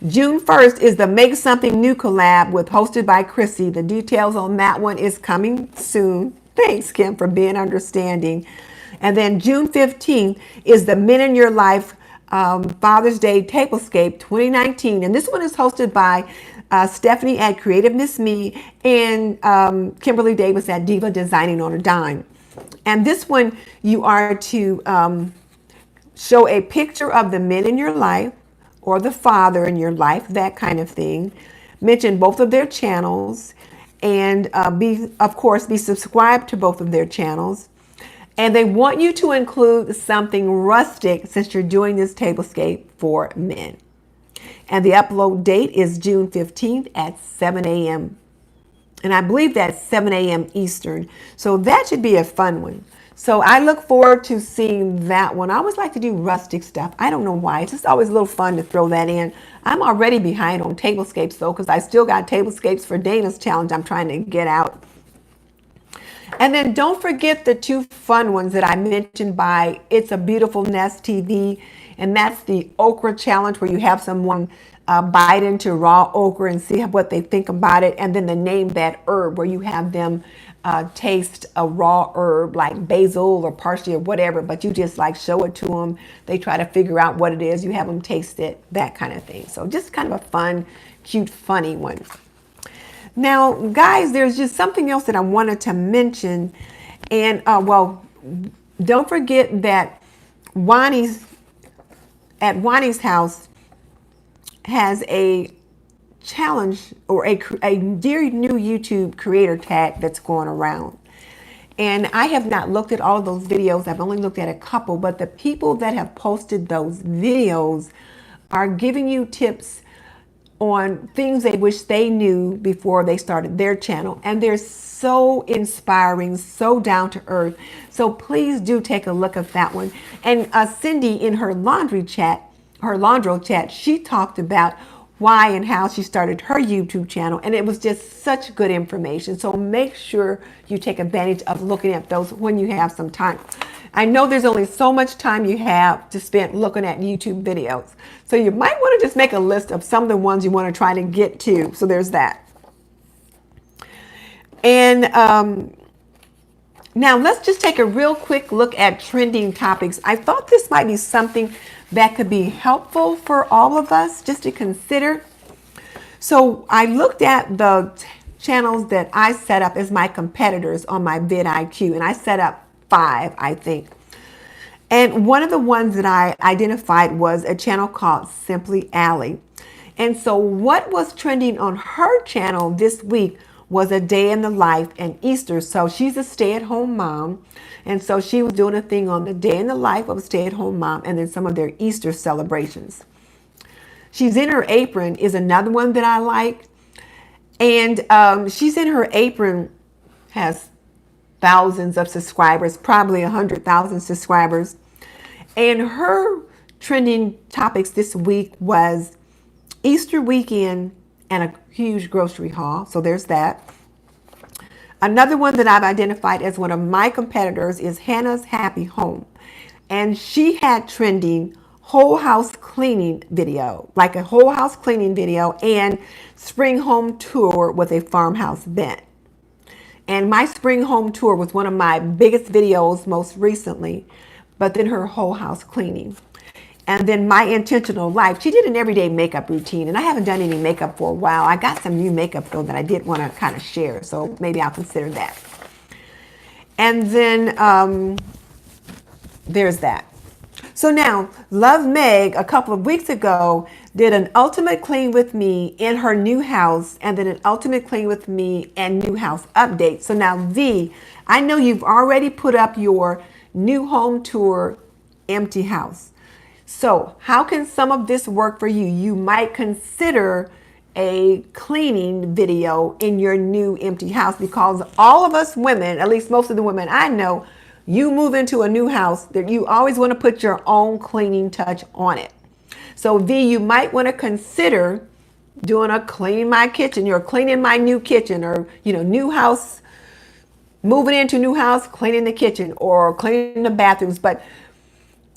June 1st is the Make Something New collab hosted by Chrissy. The details on that one is coming soon. Thanks, Kim, for being understanding. And then June 15th is the Men in Your Life Father's Day Tablescape 2019. And this one is hosted by Stephanie at Creative Miss Me and Kimberly Davis at Diva Designing on a Dime. And this one, you are to show a picture of the men in your life or the father in your life, that kind of thing. Mention both of their channels, and of course, be subscribed to both of their channels. And they want you to include something rustic since you're doing this tablescape for men. And the upload date is June 15th at 7 a.m. And I believe that's 7 a.m. Eastern. So that should be a fun one. So I look forward to seeing that one. I always like to do rustic stuff. I don't know why. It's just always a little fun to throw that in. I'm already behind on tablescapes though, because I still got tablescapes for Dana's challenge I'm trying to get out. And then don't forget the two fun ones that I mentioned by It's a Beautiful Nest TV. And that's the okra challenge, where you have someone bite into raw okra and see what they think about it. And then the Name That Herb, where you have them taste a raw herb like basil or parsley or whatever, but you just like show it to them. They try to figure out what it is. You have them taste it, that kind of thing. So just kind of a fun, cute, funny one. Now, guys, there's just something else that I wanted to mention. And, well, don't forget that Wani's house has a challenge, or a Dear New YouTube Creator tag that's going around. And I have not looked at all of those videos. I've only looked at a couple, but the people that have posted those videos are giving you tips on things they wish they knew before they started their channel. And they're so inspiring, so down to earth. So please do take a look at that one. And Cindy, in her Laundro chat, she talked about why and how she started her YouTube channel. And it was just such good information. So make sure you take advantage of looking at those when you have some time. I know there's only so much time you have to spend looking at YouTube videos. So you might want to just make a list of some of the ones you want to try to get to. So there's that. And now let's just take a real quick look at trending topics. I thought this might be something that could be helpful for all of us just to consider. So I looked at the channels that I set up as my competitors on my VidIq, and I set up 5, I think. And one of the ones that I identified was a channel called Simply Allie. And so what was trending on her channel this week was a day in the life and Easter. So she's a stay-at-home mom. And so she was doing a thing on the day in the life of a stay-at-home mom, and then some of their Easter celebrations. She's in Her Apron is another one that I like. And She's in Her Apron has thousands of subscribers, probably 100,000 subscribers. And her trending topics this week was Easter weekend and a huge grocery haul. So there's that. Another one that I've identified as one of my competitors is Hannah's Happy Home. And she had trending whole house cleaning video, like a whole house cleaning video, and spring home tour with a farmhouse vent. And my spring home tour was one of my biggest videos most recently, but then her whole house cleaning. And then My Intentional Life, she did an everyday makeup routine, and I haven't done any makeup for a while. I got some new makeup though that I did want to kind of share, so maybe I'll consider that. And then there's that. So now, Love Meg, a couple of weeks ago, did an ultimate clean with me in her new house, and then an ultimate clean with me and new house update. So now, V, I know you've already put up your new home tour empty house. So how can some of this work for you? You might consider a cleaning video in your new empty house, because all of us women, at least most of the women I know, you move into a new house that you always want to put your own cleaning touch on it. So V, you might want to consider doing a clean my kitchen, or cleaning my new kitchen, or, you know, new house, moving into new house, cleaning the kitchen or cleaning the bathrooms. But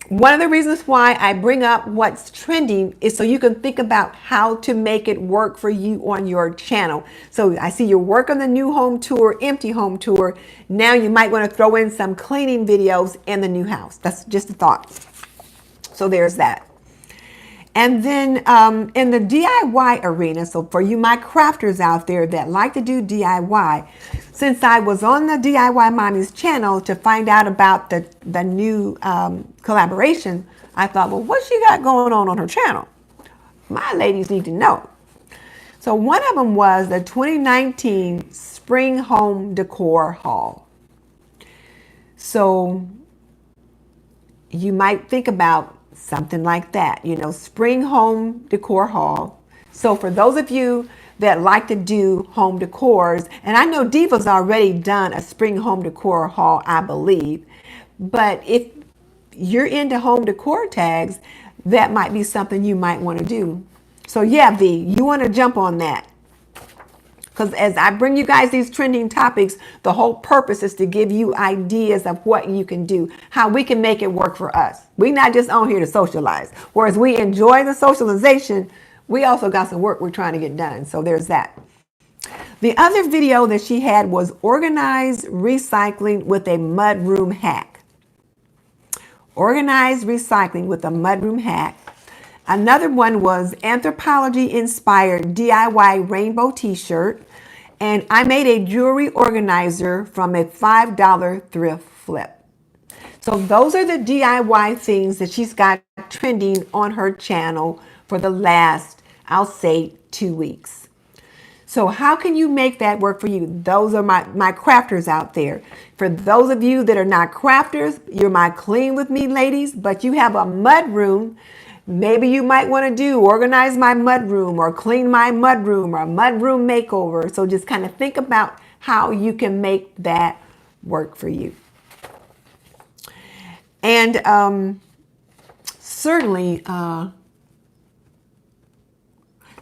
one of the reasons why I bring up what's trending is so you can think about how to make it work for you on your channel. So I see your work on the new home tour, empty home tour. Now you might want to throw in some cleaning videos in the new house. That's just a thought. So there's that. And then in the DIY arena, so for you my crafters out there that like to do DIY, since I was on the DIY Mommy's channel to find out about the new collaboration, I thought, well, what she got going on her channel? My ladies need to know. So one of them was the 2019 Spring Home Decor Haul. So you might think about something like that, you know, Spring Home Decor Haul. So for those of you that like to do home decors, and I know Diva's already done a Spring Home Decor Haul, I believe, but if you're into home decor tags, that might be something you might want to do. So yeah, V, you want to jump on that. Because as I bring you guys these trending topics, the whole purpose is to give you ideas of what you can do, how we can make it work for us. We're not just on here to socialize. Whereas we enjoy the socialization, we also got some work we're trying to get done. So there's that. The other video that she had was organized recycling with a mudroom hack. Organized recycling with a mudroom hack. Another one was anthropology-inspired DIY rainbow t-shirt. And I made a jewelry organizer from a $5 thrift flip. So those are the DIY things that she's got trending on her channel for the last, I'll say, 2 weeks. So how can you make that work for you? Those are my crafters out there. For those of you that are not crafters, you're my clean with me ladies, but you have a mud room. Maybe you might want to do organize my mudroom or clean my mudroom or a mudroom makeover. So just kind of think about how you can make that work for you. And certainly,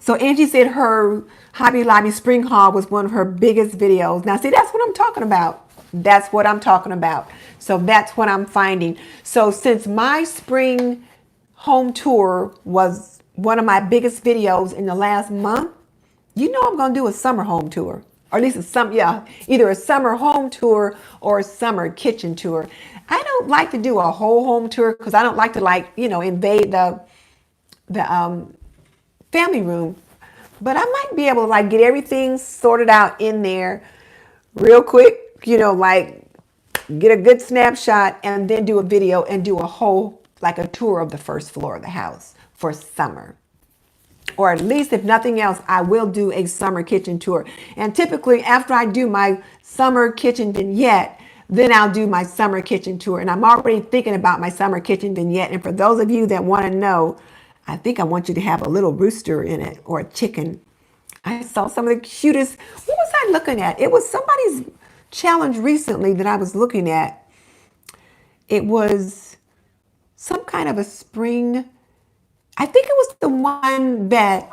so Angie said her Hobby Lobby Spring Haul was one of her biggest videos. Now, see, that's what I'm talking about. That's what I'm talking about. So that's what I'm finding. So since my spring home tour was one of my biggest videos in the last month, you know I'm going to do a summer home tour. Or at least either a summer home tour or a summer kitchen tour. I don't like to do a whole home tour because I don't like to invade the family room. But I might be able to get everything sorted out in there real quick, get a good snapshot and then do a video and do a whole a tour of the first floor of the house for summer. Or at least if nothing else, I will do a summer kitchen tour. And typically after I do my summer kitchen vignette, then I'll do my summer kitchen tour. And I'm already thinking about my summer kitchen vignette. And for those of you that want to know, I think I want you to have a little rooster in it or a chicken. I saw some of the cutest. What was I looking at? It was somebody's challenge recently that I was looking at. It was some kind of a spring. I think it was the one that,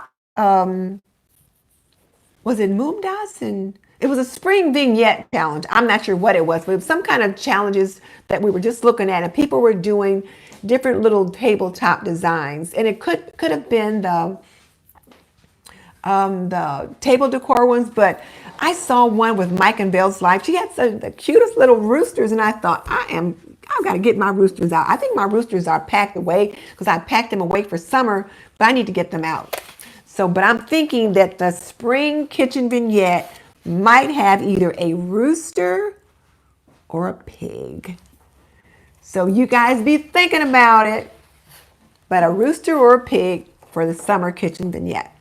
was it Moomdas? And it was a spring vignette challenge. I'm not sure what it was, but it was some kind of challenges that we were just looking at, and people were doing different little tabletop designs. And it could have been the table decor ones, but I saw one with Mike and Belle's Life. She had the cutest little roosters, and I thought, I've got to get my roosters out. I think my roosters are packed away because I packed them away for summer, but I need to get them out. So, but I'm thinking that the spring kitchen vignette might have either a rooster or a pig. So you guys be thinking about it, but a rooster or a pig for the summer kitchen vignette.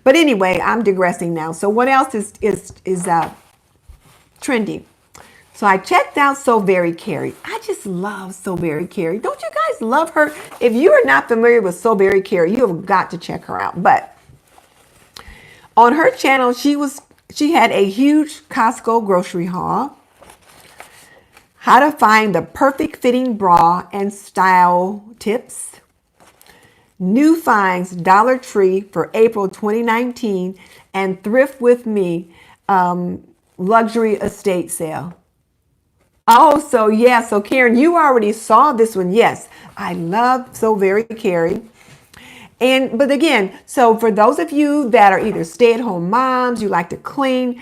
But anyway, I'm digressing now. So what else is trending? So I checked out So Very Carrie. I just love So Very Carrie. Don't you guys love her? If you are not familiar with So Very Carrie, you have got to check her out. But on her channel, she had a huge Costco grocery haul. How to find the perfect fitting bra and style tips. New finds Dollar Tree for April 2019 and Thrift With Me luxury estate sale. Oh, so Karen, you already saw this one. Yes, I love So Very Carrie. But again, so for those of you that are either stay-at-home moms, you like to clean,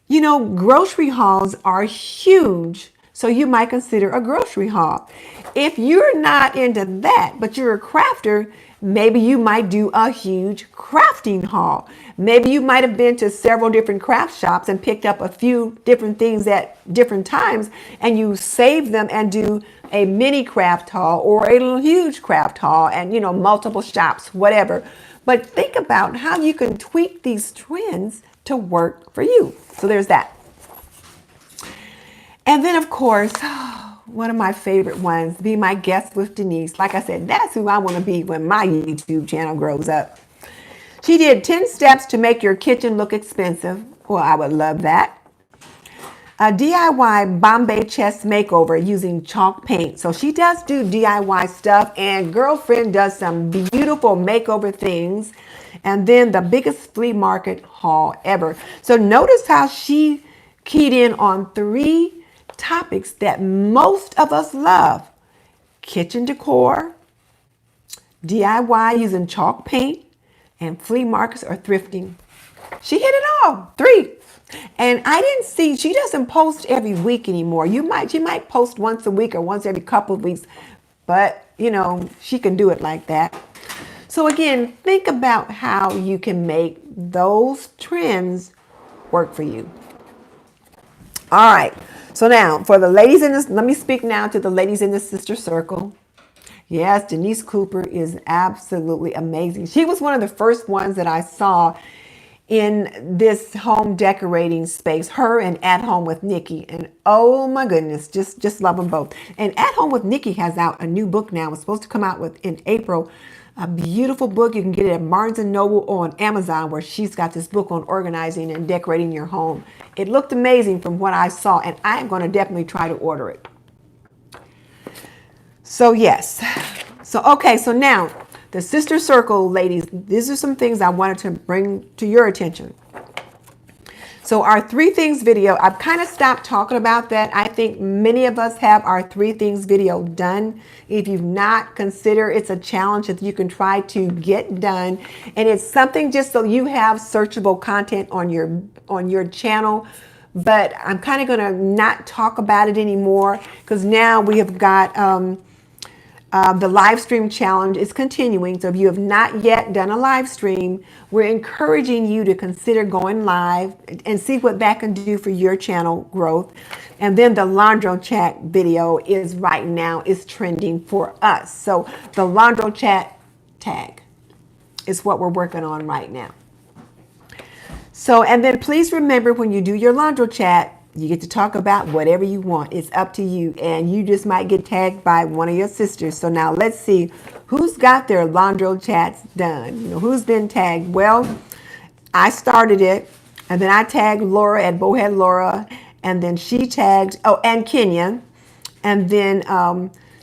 grocery hauls are huge. So you might consider a grocery haul. If you're not into that, but you're a crafter, Maybe you might do a huge crafting haul. Maybe you might have been to several different craft shops and picked up a few different things at different times, and you save them and do a mini craft haul or a little huge craft haul, and multiple shops, whatever. But think about how you can tweak these trends to work for you. So there's that. And then, of course, one of my favorite ones, be my guest with Denise. Like I said, that's who I want to be when my YouTube channel grows up. She did 10 steps to make your kitchen look expensive. Well, I would love that. A DIY Bombay chest makeover using chalk paint. So she does do DIY stuff, and girlfriend does some beautiful makeover things. And then the biggest flea market haul ever. So notice how she keyed in on 3 topics that most of us love: kitchen decor, DIY using chalk paint, and flea markets or thrifting. She hit it all, 3. And I didn't see, she doesn't post every week anymore. She might post once a week or once every couple of weeks, but she can do it like that. So again, think about how you can make those trends work for you. All right. So now for the ladies in this, let me speak now to the ladies in the sister circle. Yes, Denise Cooper is absolutely amazing. She was one of the first ones that I saw in this home decorating space, her and At Home with Nikki. And oh my goodness, just love them both. And At Home with Nikki has out a new book now. It's supposed to come out in April. A beautiful book. You can get it at Barnes & Noble or on Amazon, where she's got this book on organizing and decorating your home. It looked amazing from what I saw, and I'm going to definitely try to order it. So yes. So now the sister circle, ladies, these are some things I wanted to bring to your attention. So our 3 things video, I've kind of stopped talking about that. I think many of us have our 3 things video done. If you've not, consider it's a challenge that you can try to get done. And it's something just so you have searchable content on your channel. But I'm kind of going to not talk about it anymore, because now we have got the live stream challenge is continuing. So if you have not yet done a live stream, we're encouraging you to consider going live and see what that can do for your channel growth. And then the Laundro Chat video is right now is trending for us. So the Laundro Chat tag is what we're working on right now. So, and then please remember, when you do your Laundro Chat, you get to talk about whatever you want. It's up to you. And you just might get tagged by one of your sisters. So now let's see who's got their Laundro Chats done. Who's been tagged? Well, I started it. And then I tagged Laura at Bowhead Laura. And then she tagged, and Kenya. And then,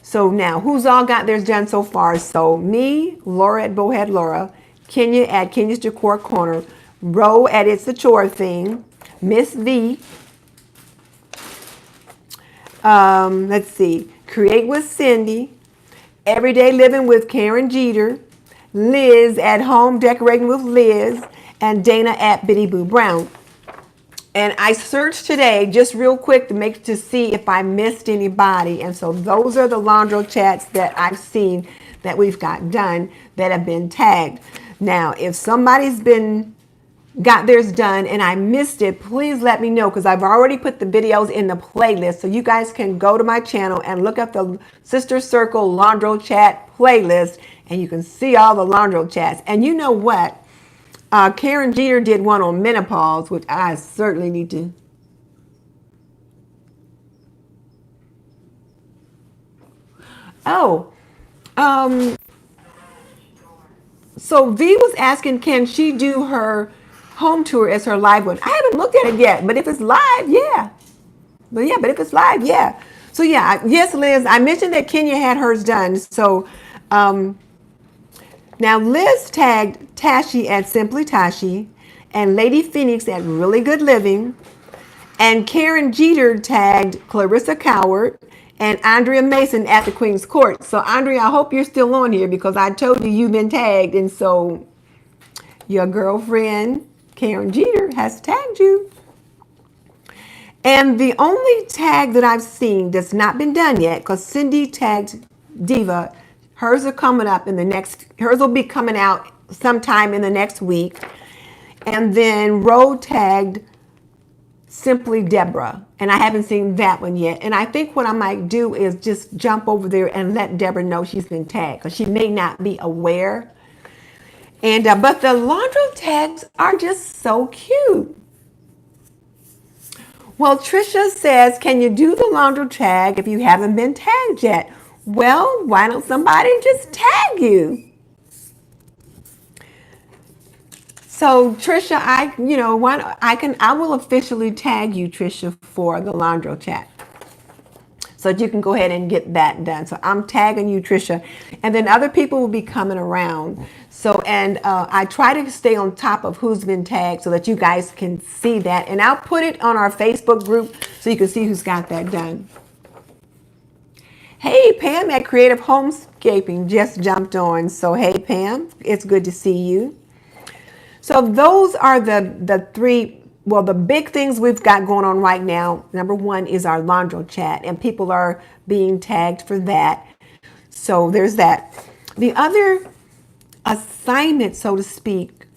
so now who's all got theirs done so far? So me, Laura at Bowhead Laura, Kenya at Kenya's Decor Corner, Ro at It's a Chore Thing, Miss V, let's see, Create with Cindy, Everyday Living with Karen Jeter, Liz at Home Decorating with Liz, and Dana at Bitty Boo Brown. And I searched today just real quick to see if I missed anybody. And so those are the Laundro Chats that I've seen that we've got done that have been tagged. Now, if somebody's got theirs done and I missed it, please let me know, because I've already put the videos in the playlist. So you guys can go to my channel and look up the Sister Circle Laundro Chat playlist, and you can see all the Laundro Chats. And you know what? Karen Jeter did one on menopause, which I certainly need to. So V was asking, can she do her home tour as her live one? I haven't looked at it yet, but if it's live, yeah. But if it's live, yeah. So yeah, yes, Liz, I mentioned that Kenya had hers done. So now Liz tagged Tashi at Simply Tashi, and Lady Phoenix at Really Good Living, and Karen Jeter tagged Clarissa Coward and Andrea Mason at the Queen's Court. So Andrea, I hope you're still on here, because I told you you've been tagged, and so your girlfriend Karen Jeter has tagged you. And the only tag that I've seen that's not been done yet, because Cindy tagged Diva, Hers are coming up hers will be coming out sometime in the next week. And then road tagged Simply Deborah. And I haven't seen that one yet. And I think what I might do is just jump over there and let Deborah know she's been tagged, because she may not be aware. And but the laundry tags are just so cute. Well, Trisha says, can you do the laundry tag if you haven't been tagged yet? Well, why don't somebody just tag you? So Trisha, I will officially tag you, Trisha, for the laundry chat, so that you can go ahead and get that done. So I'm tagging you, Trisha, and then other people will be coming around. So, and I try to stay on top of who's been tagged so that you guys can see that. And I'll put it on our Facebook group so you can see who's got that done. Hey, Pam at Creative Homescaping just jumped on. So, hey, Pam, it's good to see you. So those are the three, well, the big things we've got going on right now. Number one is our laundry chat, and people are being tagged for that. So there's that. The other assignment, so to speak,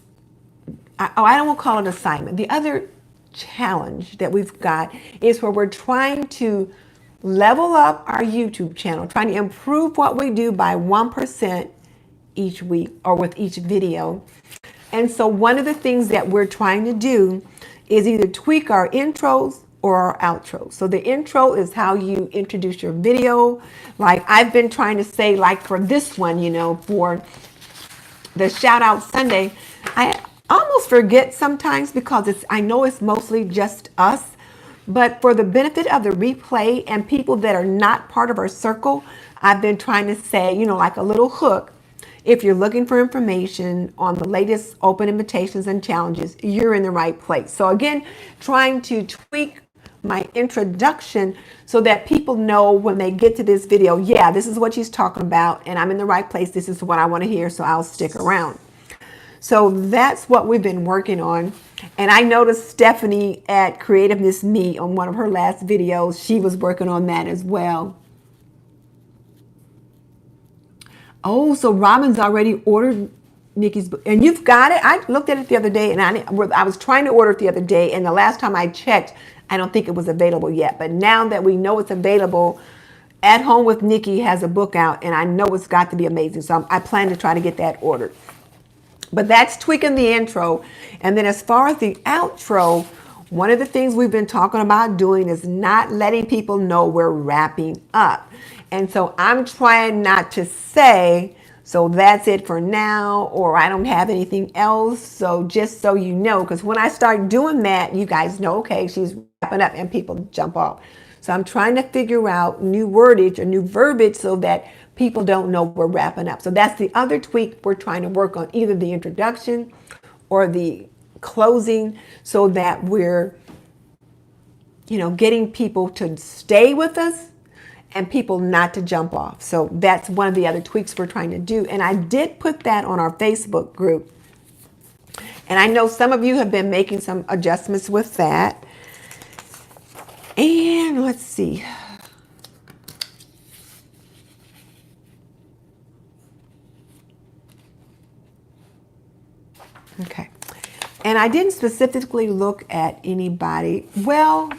I don't want to call it assignment. The other challenge that we've got is where we're trying to level up our YouTube channel, trying to improve what we do by 1% each week or with each video. And so one of the things that we're trying to do is either tweak our intros or our outros. So the intro is how you introduce your video. Like I've been trying to say, like for this one, for the Shoutout Sunday, I almost forget sometimes because I know it's mostly just us. But for the benefit of the replay and people that are not part of our circle, I've been trying to say, like a little hook. If you're looking for information on the latest open invitations and challenges, you're in the right place. So again, trying to tweak my introduction so that people know when they get to this video, yeah, this is what she's talking about and I'm in the right place. This is what I want to hear, so I'll stick around. So that's what we've been working on. And I noticed Stephanie at Creative Miss Me on one of her last videos, she was working on that as well. Oh, so Robin's already ordered Nikki's book, and you've got it. I looked at it the other day, and I was trying to order it the other day, and the last time I checked, I don't think it was available yet. But now that we know it's available, At Home with Nikki has a book out, and I know it's got to be amazing. So I plan to try to get that ordered. But that's tweaking the intro, and then as far as the outro, one of the things we've been talking about doing is not letting people know we're wrapping up. And so I'm trying not to say, so that's it for now, or I don't have anything else. So just so you know, because when I start doing that, you guys know, okay, she's wrapping up and people jump off. So I'm trying to figure out new wordage or new verbiage so that people don't know we're wrapping up. So that's the other tweak we're trying to work on, either the introduction or the closing, so that we're, getting people to stay with us and people not to jump off. So that's one of the other tweaks we're trying to do. And I did put that on our Facebook group. And I know some of you have been making some adjustments with that. And let's see. Okay. And I didn't specifically look at anybody. Well,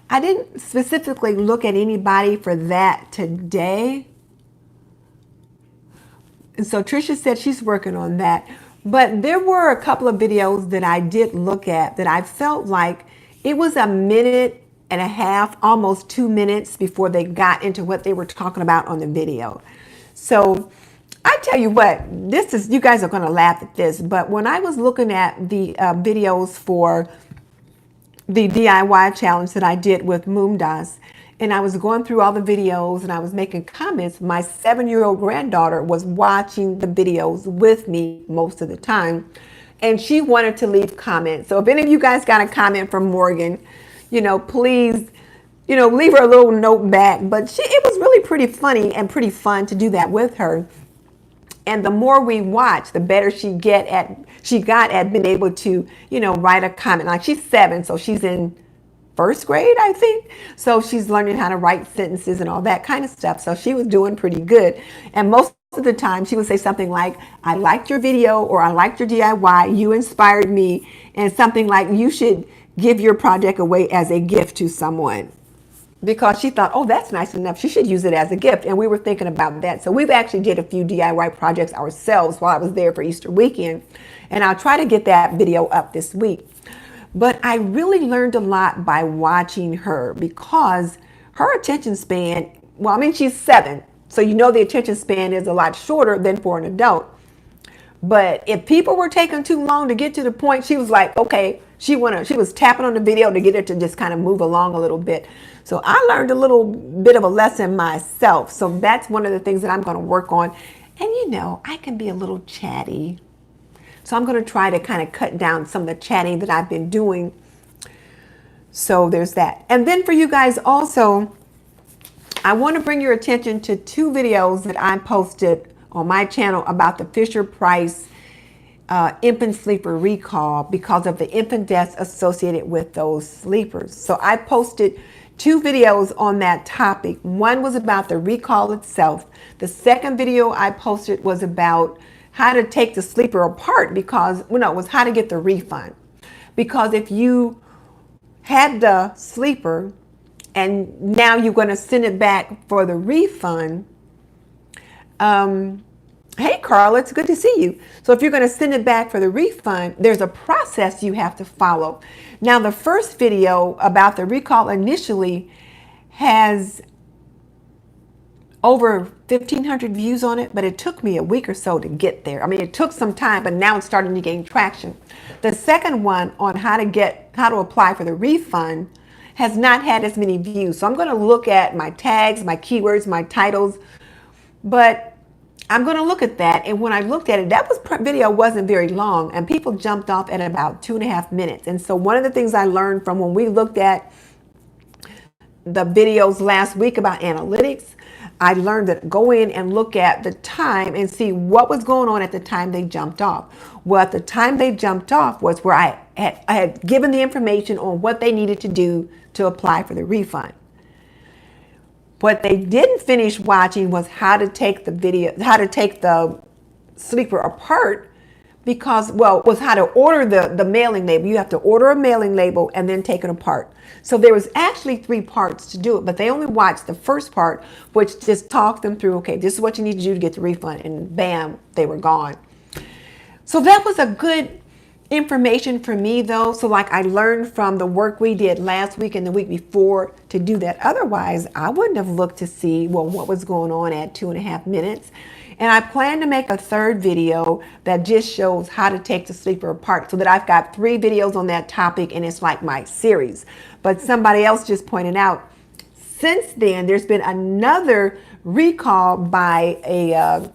I didn't specifically look at anybody for that today. And so Trisha said she's working on that. But there were a couple of videos that I did look at that I felt like it was 1.5 minutes, almost 2 minutes before they got into what they were talking about on the video. So I tell you what, you guys are going to laugh at this, but when I was looking at the videos for the DIY challenge that I did with Moomdas, and I was going through all the videos and I was making comments, my 7-year-old granddaughter was watching the videos with me most of the time, and she wanted to leave comments. So if any of you guys got a comment from Morgan, please, leave her a little note back. But it was really pretty funny and pretty fun to do that with her. And the more we watch, the better she got at being able to, write a comment. Like she's 7, so she's in first grade, I think. So she's learning how to write sentences and all that kind of stuff. So she was doing pretty good. And most of the time she would say something like, I liked your video, or I liked your DIY, you inspired me, and something like, you should give your project away as a gift to someone. Because she thought, oh, that's nice enough, she should use it as a gift. And we were thinking about that. So we've actually did a few DIY projects ourselves while I was there for Easter weekend. And I'll try to get that video up this week. But I really learned a lot by watching her, because her attention span, well, I mean, she's 7. So you know the attention span is a lot shorter than for an adult. But if people were taking too long to get to the point, she was like, okay, she was tapping on the video to get it to just kind of move along a little bit. So I learned a little bit of a lesson myself. So that's one of the things that I'm going to work on. And you know, I can be a little chatty. So I'm going to try to kind of cut down some of the chatting that I've been doing. So there's that. And then for you guys also, I want to bring your attention to 2 videos that I posted on my channel about the Fisher-Price infant sleeper recall because of the infant deaths associated with those sleepers. So I posted 2 videos on that topic. One was about the recall itself. The second video I posted was about how to take the sleeper apart, because, well, no, it was how to get the refund. Because if you had the sleeper and now you're going to send it back for the refund, hey, Carl, it's good to see you. So if you're going to send it back for the refund, there's a process you have to follow. Now, the first video about the recall initially has over 1,500 views on it, but it took me a week or so to get there. I mean, it took some time, but now it's starting to gain traction. The second one on how to apply for the refund has not had as many views. So I'm going to look at my tags, my keywords, my titles, but I'm going to look at that. And when I looked at it, video wasn't very long, and people jumped off at about 2.5 minutes. And so one of the things I learned from when we looked at the videos last week about analytics, I learned that go in and look at the time and see what was going on at the time they jumped off. Well, at the time they jumped off was where I had given the information on what they needed to do to apply for the refund. What they didn't finish watching was how to take the sleeper apart, because, well, was how to order the mailing label. You have to order a mailing label and then take it apart. So there was actually 3 parts to do it, but they only watched the first part, which just talked them through, okay, this is what you need to do to get the refund, and bam, they were gone. So that was a good information for me, though. So like, I learned from the work we did last week and the week before to do that. Otherwise, I wouldn't have looked to see, well, what was going on at 2.5 minutes. And I plan to make a third video that just shows how to take the sleeper apart, so that I've got 3 videos on that topic, and it's like my series. But somebody else just pointed out, since then, there's been another recall by a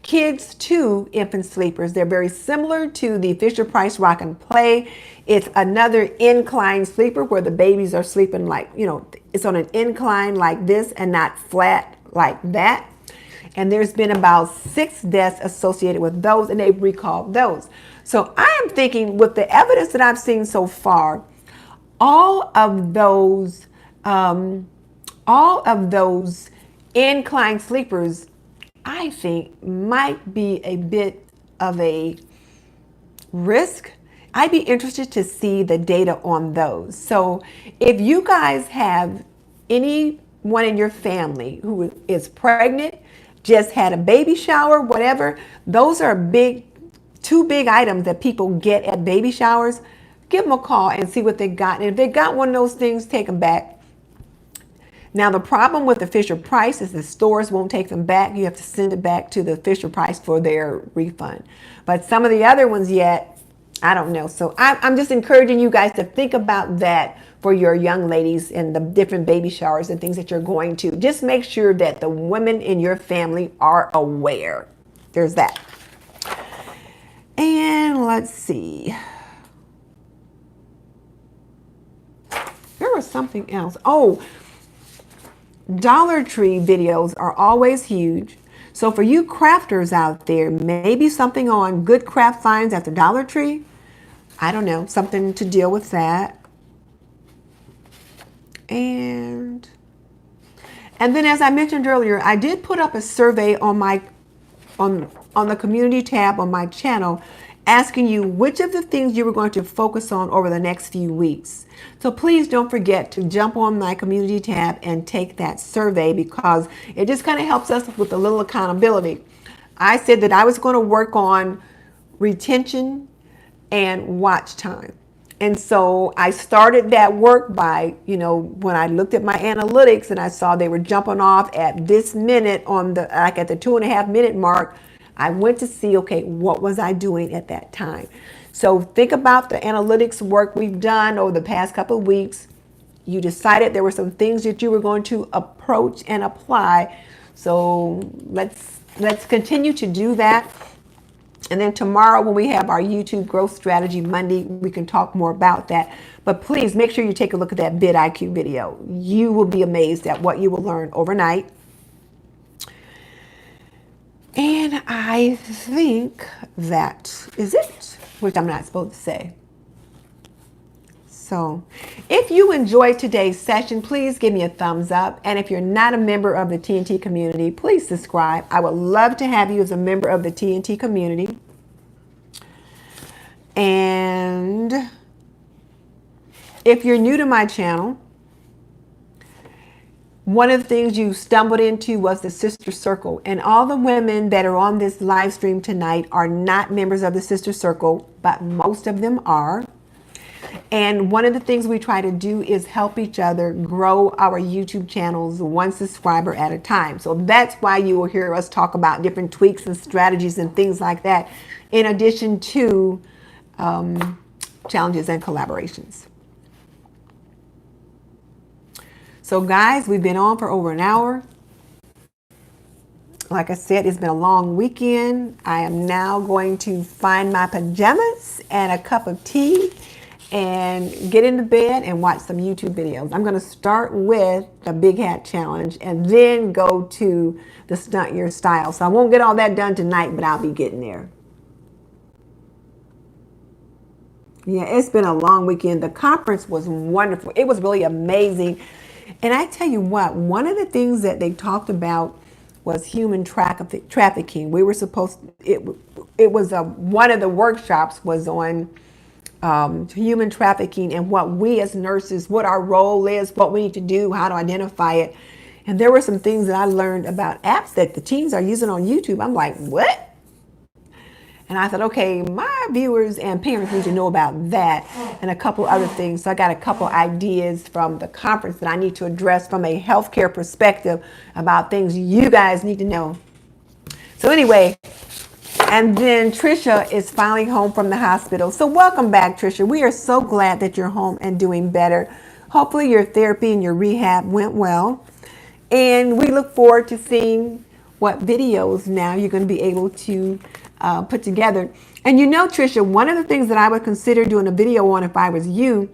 Kids 2 infant sleepers. They're very similar to the Fisher-Price Rock and Play. It's another incline sleeper where the babies are sleeping like, you know, it's on an incline like this and not flat like that. And there's been about 6 deaths associated with those, and they've recalled those. So I am thinking, with the evidence that I've seen so far, all of those incline sleepers, I think, might be a bit of a risk. I'd be interested to see the data on those. So if you guys have anyone in your family who is pregnant, just had a baby shower, whatever, those are 2 big items that people get at baby showers. Give them a call and see what they got. And if they got one of those things, take them back. Now, the problem with the Fisher-Price is the stores won't take them back. You have to send it back to the Fisher-Price for their refund. But some of the other ones yet, I don't know. So I'm just encouraging you guys to think about that for your young ladies and the different baby showers and things that you're going to. Just make sure that the women in your family are aware. There's that. And let's see. There was something else. Oh, Dollar Tree videos are always huge. So for you crafters out there, maybe something on good craft finds at the Dollar Tree. I don't know, something to deal with that. And then, as I mentioned earlier, I did put up a survey on my on the community tab on my channel, asking you which of the things you were going to focus on over the next few weeks. So please don't forget to jump on my community tab and take that survey, because it just kind of helps us with a little accountability. I said that I was going to work on retention and watch time. And so I started that work by, when I looked at my analytics and I saw they were jumping off at this minute on at the 2.5 minute mark, I went to see, okay, what was I doing at that time? So think about the analytics work we've done over the past couple of weeks. You decided there were some things that you were going to approach and apply. So let's continue to do that. And then tomorrow, when we have our YouTube Growth Strategy Monday, we can talk more about that. But please make sure you take a look at that VidIq video. You will be amazed at what you will learn overnight. And I think that is it, which I'm not supposed to say. So if you enjoyed today's session, please give me a thumbs up. And if you're not a member of the TNT community, please subscribe. I would love to have you as a member of the TNT community. And if you're new to my channel, one of the things you stumbled into was the Sister Circle. And all the women that are on this live stream tonight are not members of the Sister Circle, but most of them are. And one of the things we try to do is help each other grow our YouTube channels one subscriber at a time. So that's why you will hear us talk about different tweaks and strategies and things like that, in addition to challenges and collaborations. So guys, we've been on for over an hour. Like I said, it's been a long weekend. I am now going to find my pajamas and a cup of tea and get into bed and watch some YouTube videos. I'm going to start with the Big Hat Challenge and then go to the Stunt Your Style. So I won't get all that done tonight, but I'll be getting there. Yeah, it's been a long weekend. The conference was wonderful. It was really amazing. And I tell you what, one of the things that they talked about was human trafficking. We were supposed to, it was one of the workshops was on human trafficking and what we as nurses, what our role is, what we need to do, how to identify it. And there were some things that I learned about apps that the teens are using on YouTube. I'm like, what? And I thought, okay, my viewers and parents need to know about that and a couple other things. So I got a couple ideas from the conference that I need to address from a healthcare perspective about things you guys need to know. So anyway, and then Trisha is finally home from the hospital. So welcome back, Trisha. We are so glad that you're home and doing better. Hopefully your therapy and your rehab went well. And we look forward to seeing what videos now you're going to be able to put together. And you know, Trisha, one of the things that I would consider doing a video on if I was you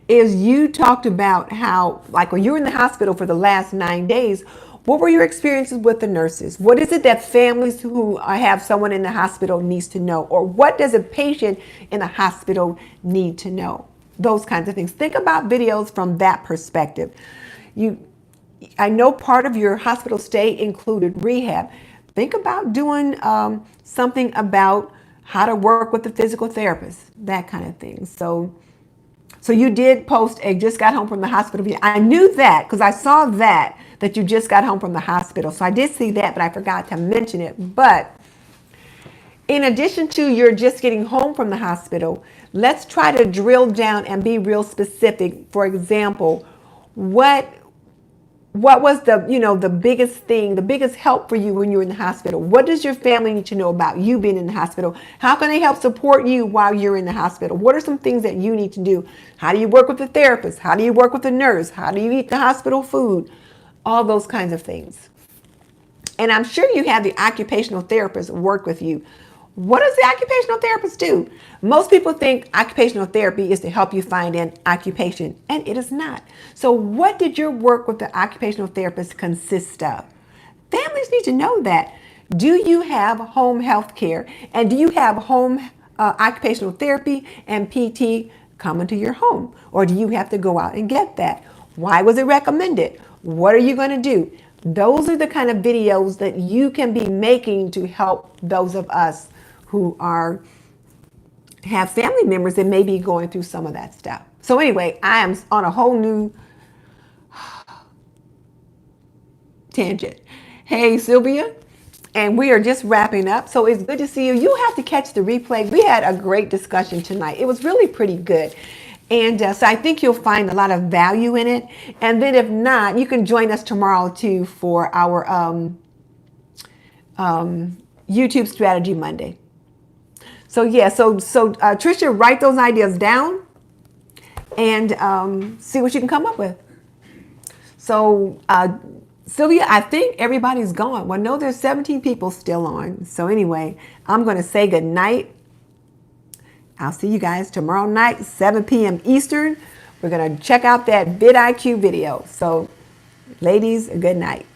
is you talked about how, like when you were in the hospital for the last 9 days, what were your experiences with the nurses? What is it that families who have someone in the hospital needs to know? Or what does a patient in the hospital need to know? Those kinds of things. Think about videos from that perspective. I know part of your hospital stay included rehab. Think about doing something about how to work with the physical therapist, that kind of thing. So you did post a just got home from the hospital video. I knew that because I saw that you just got home from the hospital. So I did see that, but I forgot to mention it. But in addition to your just getting home from the hospital, let's try to drill down and be real specific. For example, what was the biggest thing, the biggest help for you when you were in the hospital? What does your family need to know about you being in the hospital? How can they help support you while you're in the hospital? What are some things that you need to do? How do you work with the therapist? How do you work with the nurse? How do you eat the hospital food? All those kinds of things. And I'm sure you have the occupational therapist work with you. What does the occupational therapist do? Most people think occupational therapy is to help you find an occupation, and it is not. So what did your work with the occupational therapist consist of? Families need to know that. Do you have home health care? And do you have home occupational therapy and PT coming to your home? Or do you have to go out and get that? Why was it recommended? What are you going to do? Those are the kind of videos that you can be making to help those of us who have family members that may be going through some of that stuff. So anyway, I am on a whole new tangent. Hey, Sylvia. And we are just wrapping up. So it's good to see you. You have to catch the replay. We had a great discussion tonight. It was really pretty good. And so I think you'll find a lot of value in it. And then if not, you can join us tomorrow too for our YouTube Strategy Monday. So yeah, so Trisha, write those ideas down and see what you can come up with. So Sylvia, I think everybody's gone. Well, no, there's 17 people still on. So anyway, I'm going to say good night. I'll see you guys tomorrow night, 7 p.m. Eastern. We're going to check out that VidIQ video. So ladies, good night.